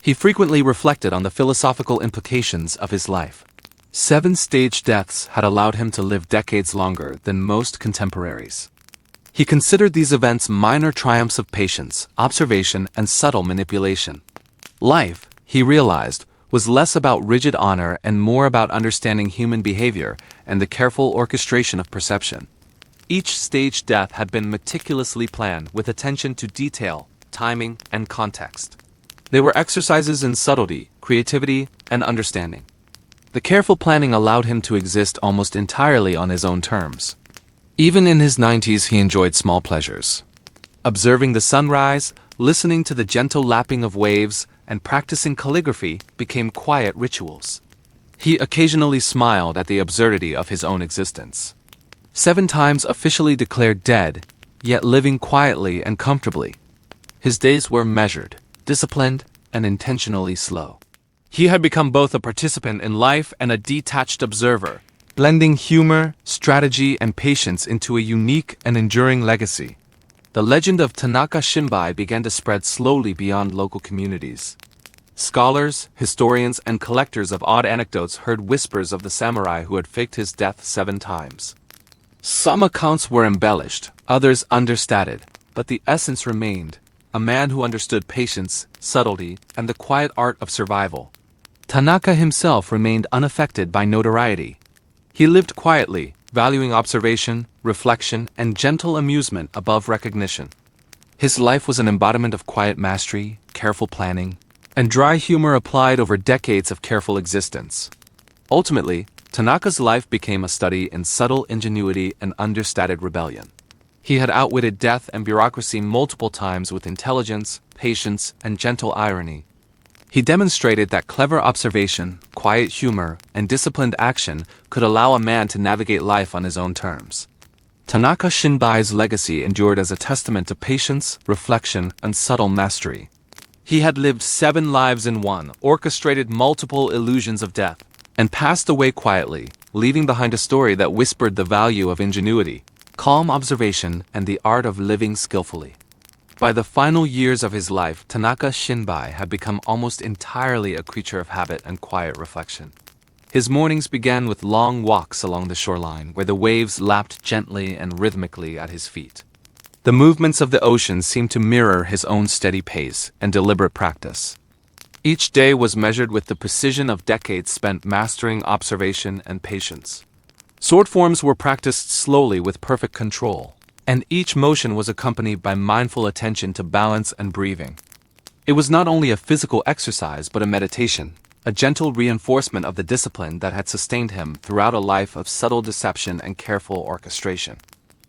He frequently reflected on the philosophical implications of his life. 7 stage deaths had allowed him to live decades longer than most contemporaries. He considered these events minor triumphs of patience, observation, and subtle manipulation. Life, he realized, was less about rigid honor and more about understanding human behavior and the careful orchestration of perception. Each stage death had been meticulously planned with attention to detail, timing, and context. They were exercises in subtlety, creativity, and understanding. The careful planning allowed him to exist almost entirely on his own terms. Even in his 90s, he enjoyed small pleasures. Observing the sunrise, listening to the gentle lapping of waves, and practicing calligraphy became quiet rituals. He occasionally smiled at the absurdity of his own existence. 7 times officially declared dead, yet living quietly and comfortably. His days were measured, disciplined, and intentionally slow. He had become both a participant in life and a detached observer, blending humor, strategy, and patience into a unique and enduring legacy. The legend of Tanaka Shinbei began to spread slowly beyond local communities. Scholars, historians, and collectors of odd anecdotes heard whispers of the samurai who had faked his death 7 times. Some accounts were embellished, others understated, but the essence remained: a man who understood patience, subtlety, and the quiet art of survival. Tanaka himself remained unaffected by notoriety. He lived quietly, valuing observation, reflection, and gentle amusement above recognition. His life was an embodiment of quiet mastery, careful planning, and dry humor applied over decades of careful existence. Ultimately, Tanaka's life became a study in subtle ingenuity and understated rebellion. He had outwitted death and bureaucracy multiple times with intelligence, patience, and gentle irony. He demonstrated that clever observation, quiet humor, and disciplined action could allow a man to navigate life on his own terms. Tanaka Shinbei's legacy endured as a testament to patience, reflection, and subtle mastery. He had lived 7 lives in one, orchestrated multiple illusions of death, and passed away quietly, leaving behind a story that whispered the value of ingenuity, calm observation, and the art of living skillfully. By the final years of his life, Tanaka Shinbei had become almost entirely a creature of habit and quiet reflection. His mornings began with long walks along the shoreline, where the waves lapped gently and rhythmically at his feet. The movements of the ocean seemed to mirror his own steady pace and deliberate practice. Each day was measured with the precision of decades spent mastering observation and patience. Sword forms were practiced slowly with perfect control, and each motion was accompanied by mindful attention to balance and breathing. It was not only a physical exercise but a meditation, a gentle reinforcement of the discipline that had sustained him throughout a life of subtle deception and careful orchestration.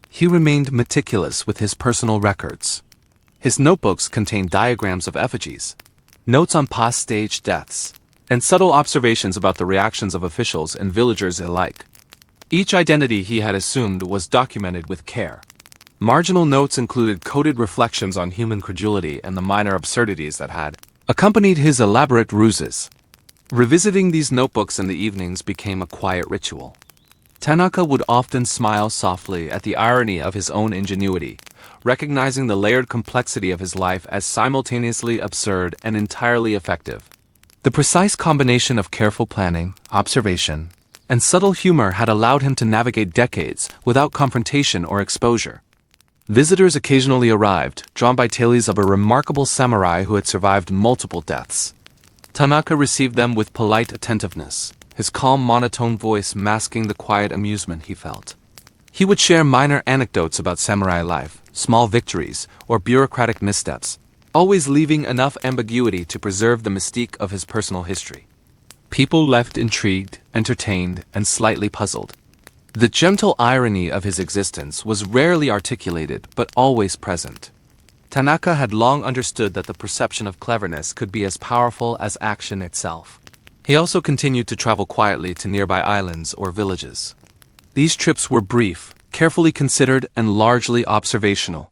He remained meticulous with his personal records. His notebooks contained diagrams of effigies, notes on past stage deaths, and subtle observations about the reactions of officials and villagers alike. Each identity he had assumed was documented with care. Marginal notes included coded reflections on human credulity and the minor absurdities that had accompanied his elaborate ruses. Revisiting these notebooks in the evenings became a quiet ritual. Tanaka would often smile softly at the irony of his own ingenuity, recognizing the layered complexity of his life as simultaneously absurd and entirely effective. The precise combination of careful planning, observation, and subtle humor had allowed him to navigate decades without confrontation or exposure. Visitors occasionally arrived, drawn by tales of a remarkable samurai who had survived multiple deaths. Tanaka received them with polite attentiveness, his calm monotone voice masking the quiet amusement he felt. He would share minor anecdotes about samurai life, small victories, or bureaucratic missteps, always leaving enough ambiguity to preserve the mystique of his personal history. People left intrigued, entertained, and slightly puzzled. The gentle irony of his existence was rarely articulated but always present. Tanaka had long understood that the perception of cleverness could be as powerful as action itself. He also continued to travel quietly to nearby islands or villages. These trips were brief, carefully considered, and largely observational.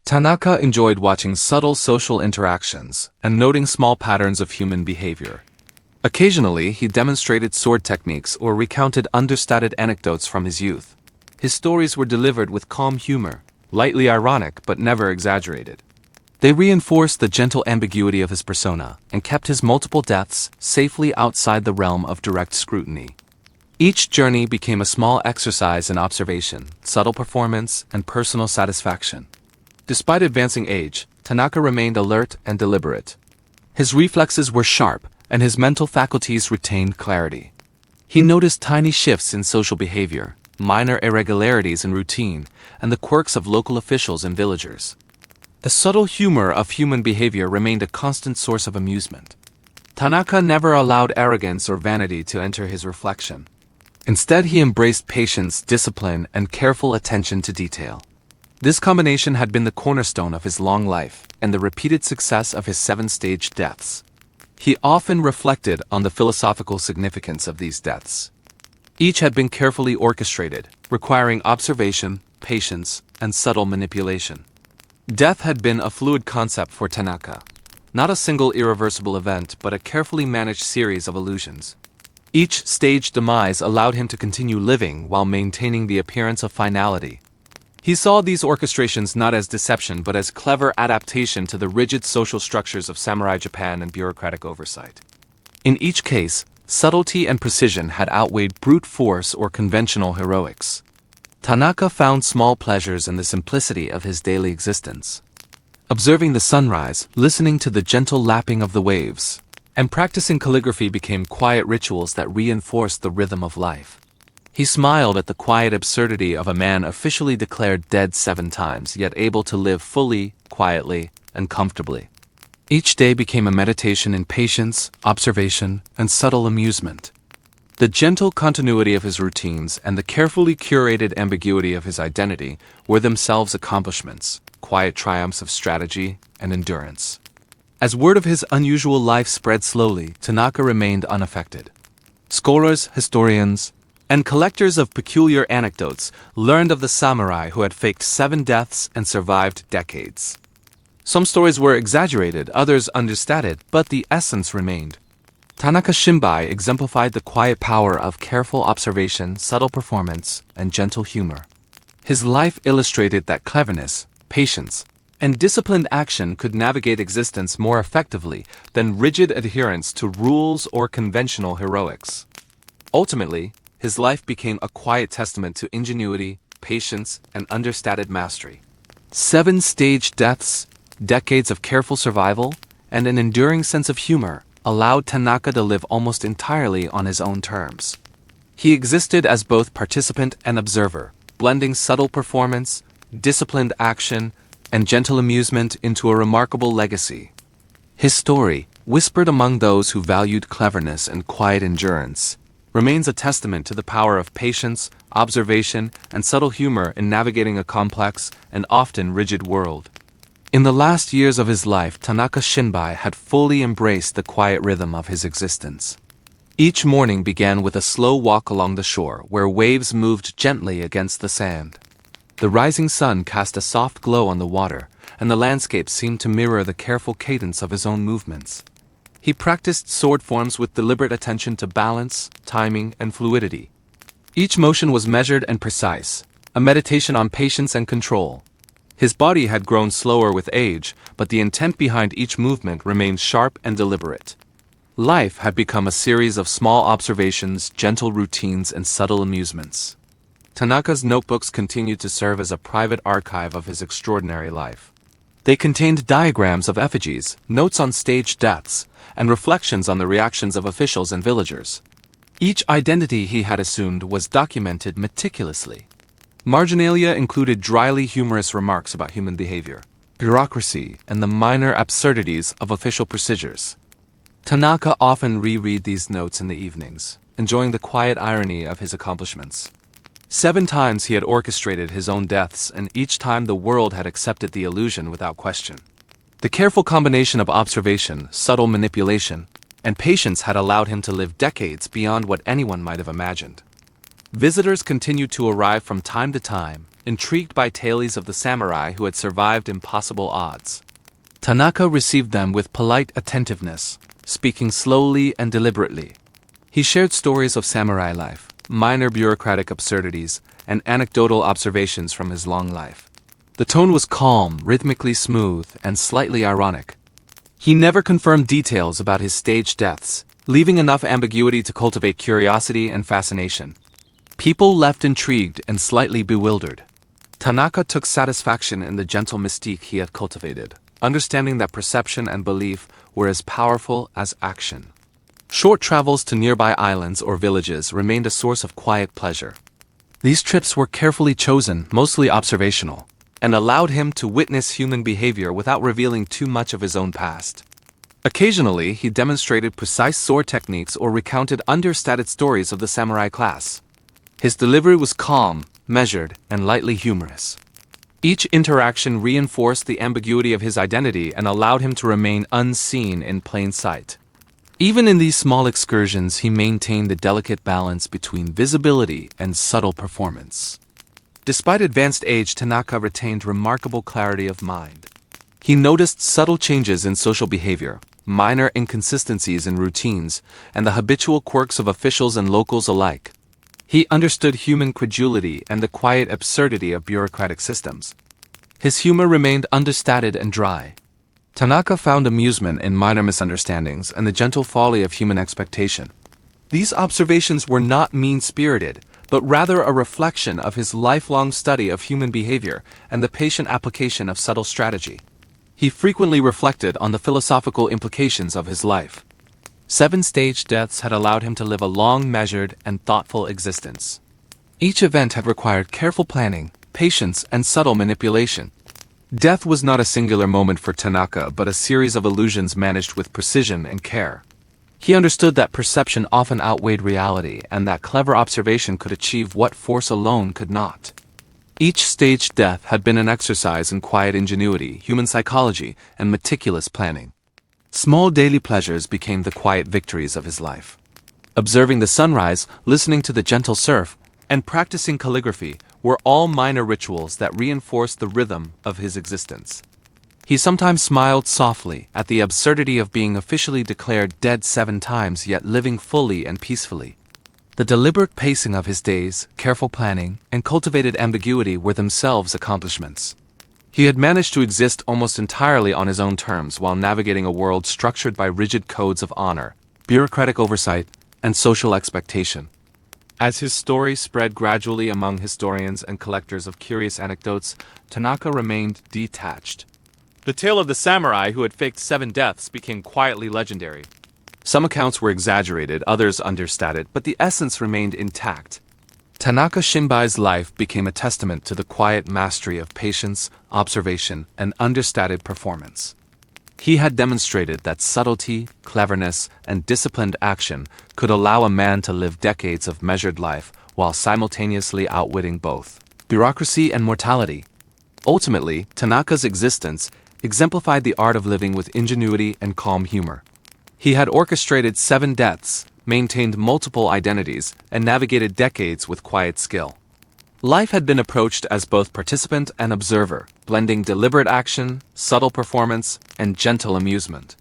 Tanaka enjoyed watching subtle social interactions and noting small patterns of human behavior. Occasionally, he demonstrated sword techniques or recounted understated anecdotes from his youth. His stories were delivered with calm humor, lightly ironic but never exaggerated. They reinforced the gentle ambiguity of his persona and kept his multiple deaths safely outside the realm of direct scrutiny. Each journey became a small exercise in observation, subtle performance, and personal satisfaction. Despite advancing age, Tanaka remained alert and deliberate. His reflexes were sharp, and his mental faculties retained clarity. He noticed tiny shifts in social behavior, minor irregularities in routine, and the quirks of local officials and villagers. The subtle humor of human behavior remained a constant source of amusement. Tanaka never allowed arrogance or vanity to enter his reflection. Instead, he embraced patience, discipline, and careful attention to detail. This combination had been the cornerstone of his long life and the repeated success of his 7 staged deaths. He often reflected on the philosophical significance of these deaths. Each had been carefully orchestrated, requiring observation, patience, and subtle manipulation. Death had been a fluid concept for Tanaka. Not a single irreversible event, but a carefully managed series of illusions. Each staged demise allowed him to continue living while maintaining the appearance of finality. He saw these orchestrations not as deception but as clever adaptation to the rigid social structures of samurai Japan and bureaucratic oversight. In each case, subtlety and precision had outweighed brute force or conventional heroics. Tanaka found small pleasures in the simplicity of his daily existence. Observing the sunrise, listening to the gentle lapping of the waves, and practicing calligraphy became quiet rituals that reinforced the rhythm of life. He smiled at the quiet absurdity of a man officially declared dead 7 times, yet able to live fully, quietly, and comfortably. Each day became a meditation in patience, observation, and subtle amusement. The gentle continuity of his routines and the carefully curated ambiguity of his identity were themselves accomplishments, quiet triumphs of strategy and endurance. As word of his unusual life spread slowly, Tanaka remained unaffected. Scholars, historians, and collectors of peculiar anecdotes learned of the samurai who had faked 7 deaths and survived decades. Some stories were exaggerated, others understated, but the essence remained. Tanaka Shinbei exemplified the quiet power of careful observation, subtle performance, and gentle humor. His life illustrated that cleverness, patience, and disciplined action could navigate existence more effectively than rigid adherence to rules or conventional heroics. Ultimately, his life became a quiet testament to ingenuity, patience, and understated mastery. 7 staged deaths, decades of careful survival, and an enduring sense of humor allowed Tanaka to live almost entirely on his own terms. He existed as both participant and observer, blending subtle performance, disciplined action, and gentle amusement into a remarkable legacy. His story, whispered among those who valued cleverness and quiet endurance, remains a testament to the power of patience, observation, and subtle humor in navigating a complex and often rigid world. In the last years of his life, Tanaka Shinbei had fully embraced the quiet rhythm of his existence. Each morning began with a slow walk along the shore, where waves moved gently against the sand. The rising sun cast a soft glow on the water, and the landscape seemed to mirror the careful cadence of his own movements. He practiced sword forms with deliberate attention to balance, timing, and fluidity. Each motion was measured and precise, a meditation on patience and control. His body had grown slower with age, but the intent behind each movement remained sharp and deliberate. Life had become a series of small observations, gentle routines, and subtle amusements. Tanaka's notebooks continued to serve as a private archive of his extraordinary life. They contained diagrams of effigies, notes on staged deaths, and reflections on the reactions of officials and villagers. Each identity he had assumed was documented meticulously. Marginalia included dryly humorous remarks about human behavior, bureaucracy, and the minor absurdities of official procedures. Tanaka often reread these notes in the evenings, enjoying the quiet irony of his accomplishments. 7 times he had orchestrated his own deaths, and each time the world had accepted the illusion without question. The careful combination of observation, subtle manipulation, and patience had allowed him to live decades beyond what anyone might have imagined. Visitors continued to arrive from time to time, intrigued by tales of the samurai who had survived impossible odds. Tanaka received them with polite attentiveness, speaking slowly and deliberately. He shared stories of samurai life, minor bureaucratic absurdities, and anecdotal observations from his long life. The tone was calm, rhythmically smooth, and slightly ironic. He never confirmed details about his staged deaths, leaving enough ambiguity to cultivate curiosity and fascination. People left intrigued and slightly bewildered. Tanaka took satisfaction in the gentle mystique he had cultivated, understanding that perception and belief were as powerful as action. Short travels to nearby islands or villages remained a source of quiet pleasure. These trips were carefully chosen, mostly observational, and allowed him to witness human behavior without revealing too much of his own past. Occasionally, he demonstrated precise sword techniques or recounted understated stories of the samurai class. His delivery was calm, measured, and lightly humorous. Each interaction reinforced the ambiguity of his identity and allowed him to remain unseen in plain sight. Even in these small excursions, he maintained the delicate balance between visibility and subtle performance. Despite advanced age, Tanaka retained remarkable clarity of mind. He noticed subtle changes in social behavior, minor inconsistencies in routines, and the habitual quirks of officials and locals alike. He understood human credulity and the quiet absurdity of bureaucratic systems. His humor remained understated and dry. Tanaka found amusement in minor misunderstandings and the gentle folly of human expectation. These observations were not mean-spirited, but rather a reflection of his lifelong study of human behavior and the patient application of subtle strategy. He frequently reflected on the philosophical implications of his life. 7 staged deaths had allowed him to live a long, measured, and thoughtful existence. Each event had required careful planning, patience, and subtle manipulation. Death was not a singular moment for Tanaka, but a series of illusions managed with precision and care. He understood that perception often outweighed reality, and that clever observation could achieve what force alone could not. Each staged death had been an exercise in quiet ingenuity, human psychology, and meticulous planning. Small daily pleasures became the quiet victories of his life. Observing the sunrise, listening to the gentle surf, and practicing calligraphy were all minor rituals that reinforced the rhythm of his existence. He sometimes smiled softly at the absurdity of being officially declared dead 7 times yet living fully and peacefully. The deliberate pacing of his days, careful planning, and cultivated ambiguity were themselves accomplishments. He had managed to exist almost entirely on his own terms while navigating a world structured by rigid codes of honor, bureaucratic oversight, and social expectation. As his story spread gradually among historians and collectors of curious anecdotes, Tanaka remained detached. The tale of the samurai who had faked 7 deaths became quietly legendary. Some accounts were exaggerated, others understated, but the essence remained intact. Tanaka Shinbei's life became a testament to the quiet mastery of patience, observation, and understated performance. He had demonstrated that subtlety, cleverness, and disciplined action could allow a man to live decades of measured life while simultaneously outwitting both bureaucracy and mortality. Ultimately, Tanaka's existence exemplified the art of living with ingenuity and calm humor. He had orchestrated 7 deaths, maintained multiple identities, and navigated decades with quiet skill. Life had been approached as both participant and observer, blending deliberate action, subtle performance, and gentle amusement.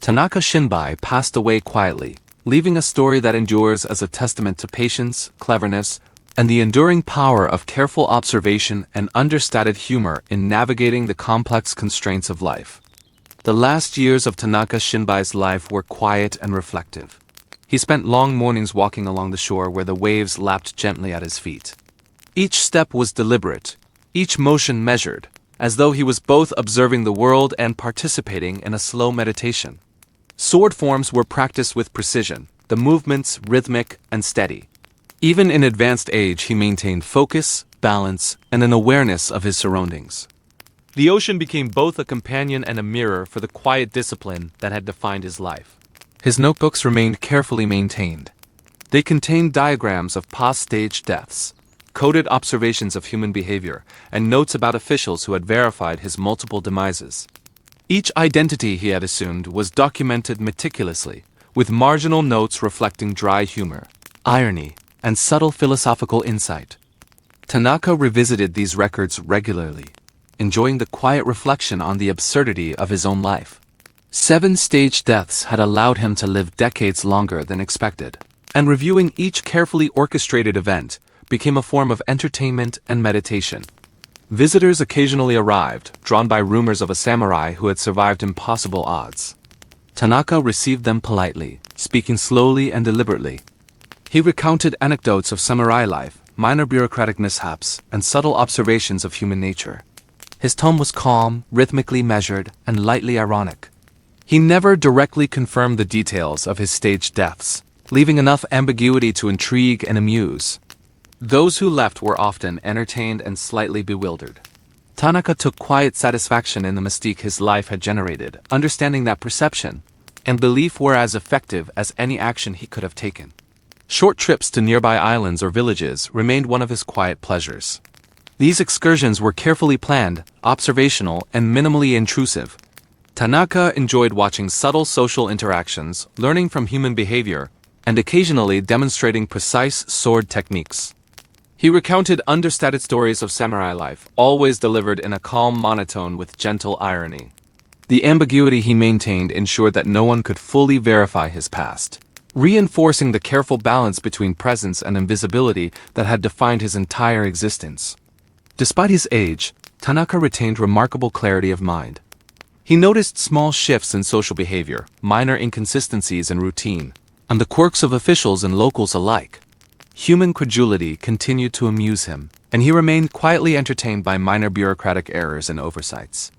Tanaka Shinbei passed away quietly, leaving a story that endures as a testament to patience, cleverness, and the enduring power of careful observation and understated humor in navigating the complex constraints of life. The last years of Tanaka Shinbei's life were quiet and reflective. He spent long mornings walking along the shore where the waves lapped gently at his feet. Each step was deliberate, each motion measured, as though he was both observing the world and participating in a slow meditation. Sword forms were practiced with precision, the movements rhythmic and steady. Even in advanced age, he maintained focus, balance, and an awareness of his surroundings. The ocean became both a companion and a mirror for the quiet discipline that had defined his life. His notebooks remained carefully maintained. They contained diagrams of past stage deaths, coded observations of human behavior, and notes about officials who had verified his multiple demises. Each identity he had assumed was documented meticulously, with marginal notes reflecting dry humor, irony, and subtle philosophical insight. Tanaka revisited these records regularly, enjoying the quiet reflection on the absurdity of his own life. 7 staged deaths had allowed him to live decades longer than expected, and reviewing each carefully orchestrated event became a form of entertainment and meditation. Visitors occasionally arrived, drawn by rumors of a samurai who had survived impossible odds. Tanaka received them politely, speaking slowly and deliberately. He recounted anecdotes of samurai life, minor bureaucratic mishaps, and subtle observations of human nature. His tone was calm, rhythmically measured, and lightly ironic. He never directly confirmed the details of his staged deaths, leaving enough ambiguity to intrigue and amuse. Those who left were often entertained and slightly bewildered. Tanaka took quiet satisfaction in the mystique his life had generated, understanding that perception and belief were as effective as any action he could have taken. Short trips to nearby islands or villages remained one of his quiet pleasures. These excursions were carefully planned, observational, and minimally intrusive. Tanaka enjoyed watching subtle social interactions, learning from human behavior, and occasionally demonstrating precise sword techniques. He recounted understated stories of samurai life, always delivered in a calm monotone with gentle irony. The ambiguity he maintained ensured that no one could fully verify his past, reinforcing the careful balance between presence and invisibility that had defined his entire existence. Despite his age, Tanaka retained remarkable clarity of mind. He noticed small shifts in social behavior, minor inconsistencies in routine, and the quirks of officials and locals alike. Human credulity continued to amuse him, and he remained quietly entertained by minor bureaucratic errors and oversights.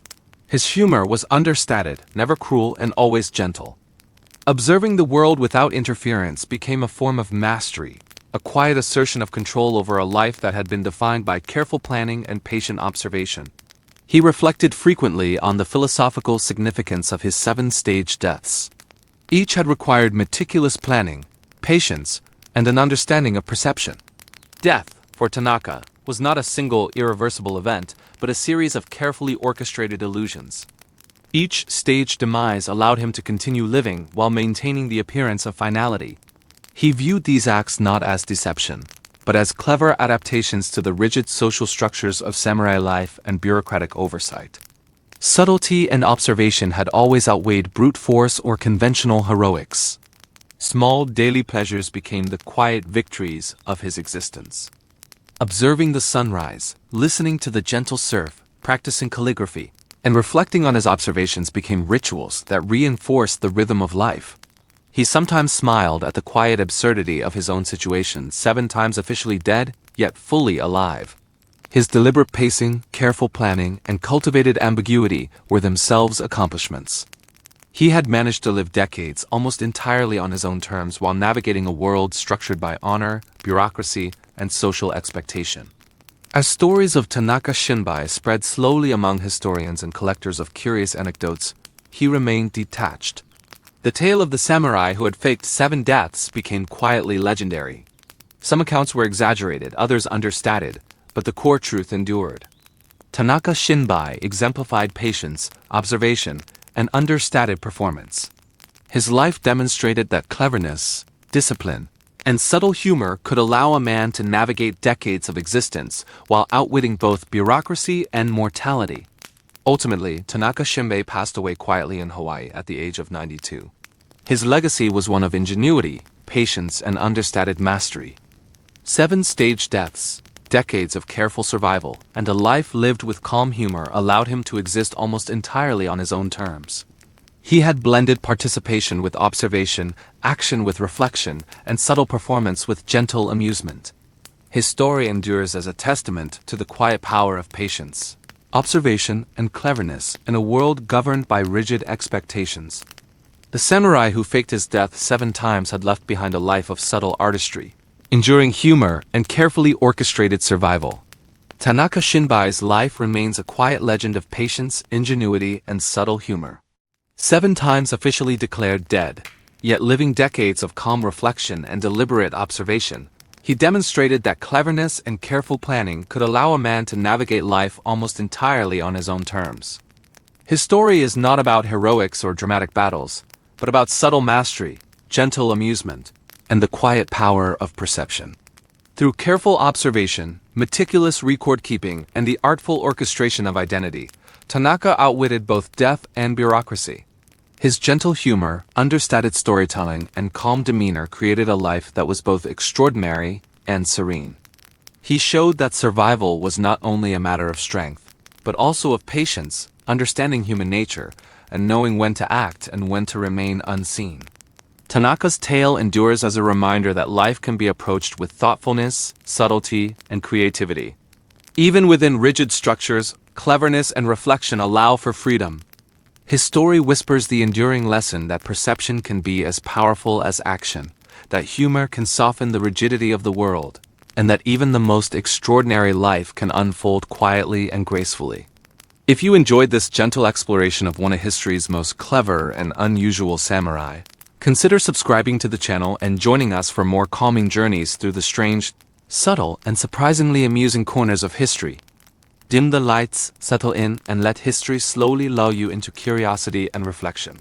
His humor was understated, never cruel, and always gentle. Observing the world without interference became a form of mastery, a quiet assertion of control over a life that had been defined by careful planning and patient observation. He reflected frequently on the philosophical significance of his 7-stage deaths. Each had required meticulous planning, patience, and an understanding of perception. Death, for Tanaka, was not a single irreversible event, but a series of carefully orchestrated illusions. Each stage demise allowed him to continue living while maintaining the appearance of finality. He viewed these acts not as deception, but as clever adaptations to the rigid social structures of samurai life and bureaucratic oversight. Subtlety and observation had always outweighed brute force or conventional heroics. Small daily pleasures became the quiet victories of his existence. Observing the sunrise, listening to the gentle surf, practicing calligraphy, and reflecting on his observations became rituals that reinforced the rhythm of life. He sometimes smiled at the quiet absurdity of his own situation, 7 times officially dead, yet fully alive. His deliberate pacing, careful planning, and cultivated ambiguity were themselves accomplishments. He had managed to live decades almost entirely on his own terms while navigating a world structured by honor, bureaucracy, and social expectation. As stories of Tanaka Shinbei spread slowly among historians and collectors of curious anecdotes, he remained detached. The tale of the samurai who had faked 7 deaths became quietly legendary. Some accounts were exaggerated, others understated, but the core truth endured. Tanaka Shinbei exemplified patience, observation, and understated performance. His life demonstrated that cleverness, discipline, and subtle humor could allow a man to navigate decades of existence while outwitting both bureaucracy and mortality. Ultimately, Tanaka Shinbei passed away quietly in Hawaii at the age of 92. His legacy was one of ingenuity, patience, and understated mastery. 7-stage deaths, decades of careful survival, and a life lived with calm humor allowed him to exist almost entirely on his own terms. He had blended participation with observation, action with reflection, and subtle performance with gentle amusement. His story endures as a testament to the quiet power of patience, observation, and cleverness in a world governed by rigid expectations. The samurai who faked his death 7 times had left behind a life of subtle artistry, enduring humor, and carefully orchestrated survival. Tanaka Shinbei's life remains a quiet legend of patience, ingenuity, and subtle humor. 7 times officially declared dead, yet living decades of calm reflection and deliberate observation, he demonstrated that cleverness and careful planning could allow a man to navigate life almost entirely on his own terms. His story is not about heroics or dramatic battles, but about subtle mastery, gentle amusement, and the quiet power of perception. Through careful observation, meticulous record-keeping, and the artful orchestration of identity, Tanaka outwitted both death and bureaucracy. His gentle humor, understated storytelling, and calm demeanor created a life that was both extraordinary and serene. He showed that survival was not only a matter of strength, but also of patience, understanding human nature, and knowing when to act and when to remain unseen. Tanaka's tale endures as a reminder that life can be approached with thoughtfulness, subtlety, and creativity. Even within rigid structures, cleverness and reflection allow for freedom. His story whispers the enduring lesson that perception can be as powerful as action, that humor can soften the rigidity of the world, and that even the most extraordinary life can unfold quietly and gracefully. If you enjoyed this gentle exploration of one of history's most clever and unusual samurai, consider subscribing to the channel and joining us for more calming journeys through the strange, subtle, and surprisingly amusing corners of history. Dim the lights, settle in, and let history slowly lull you into curiosity and reflection.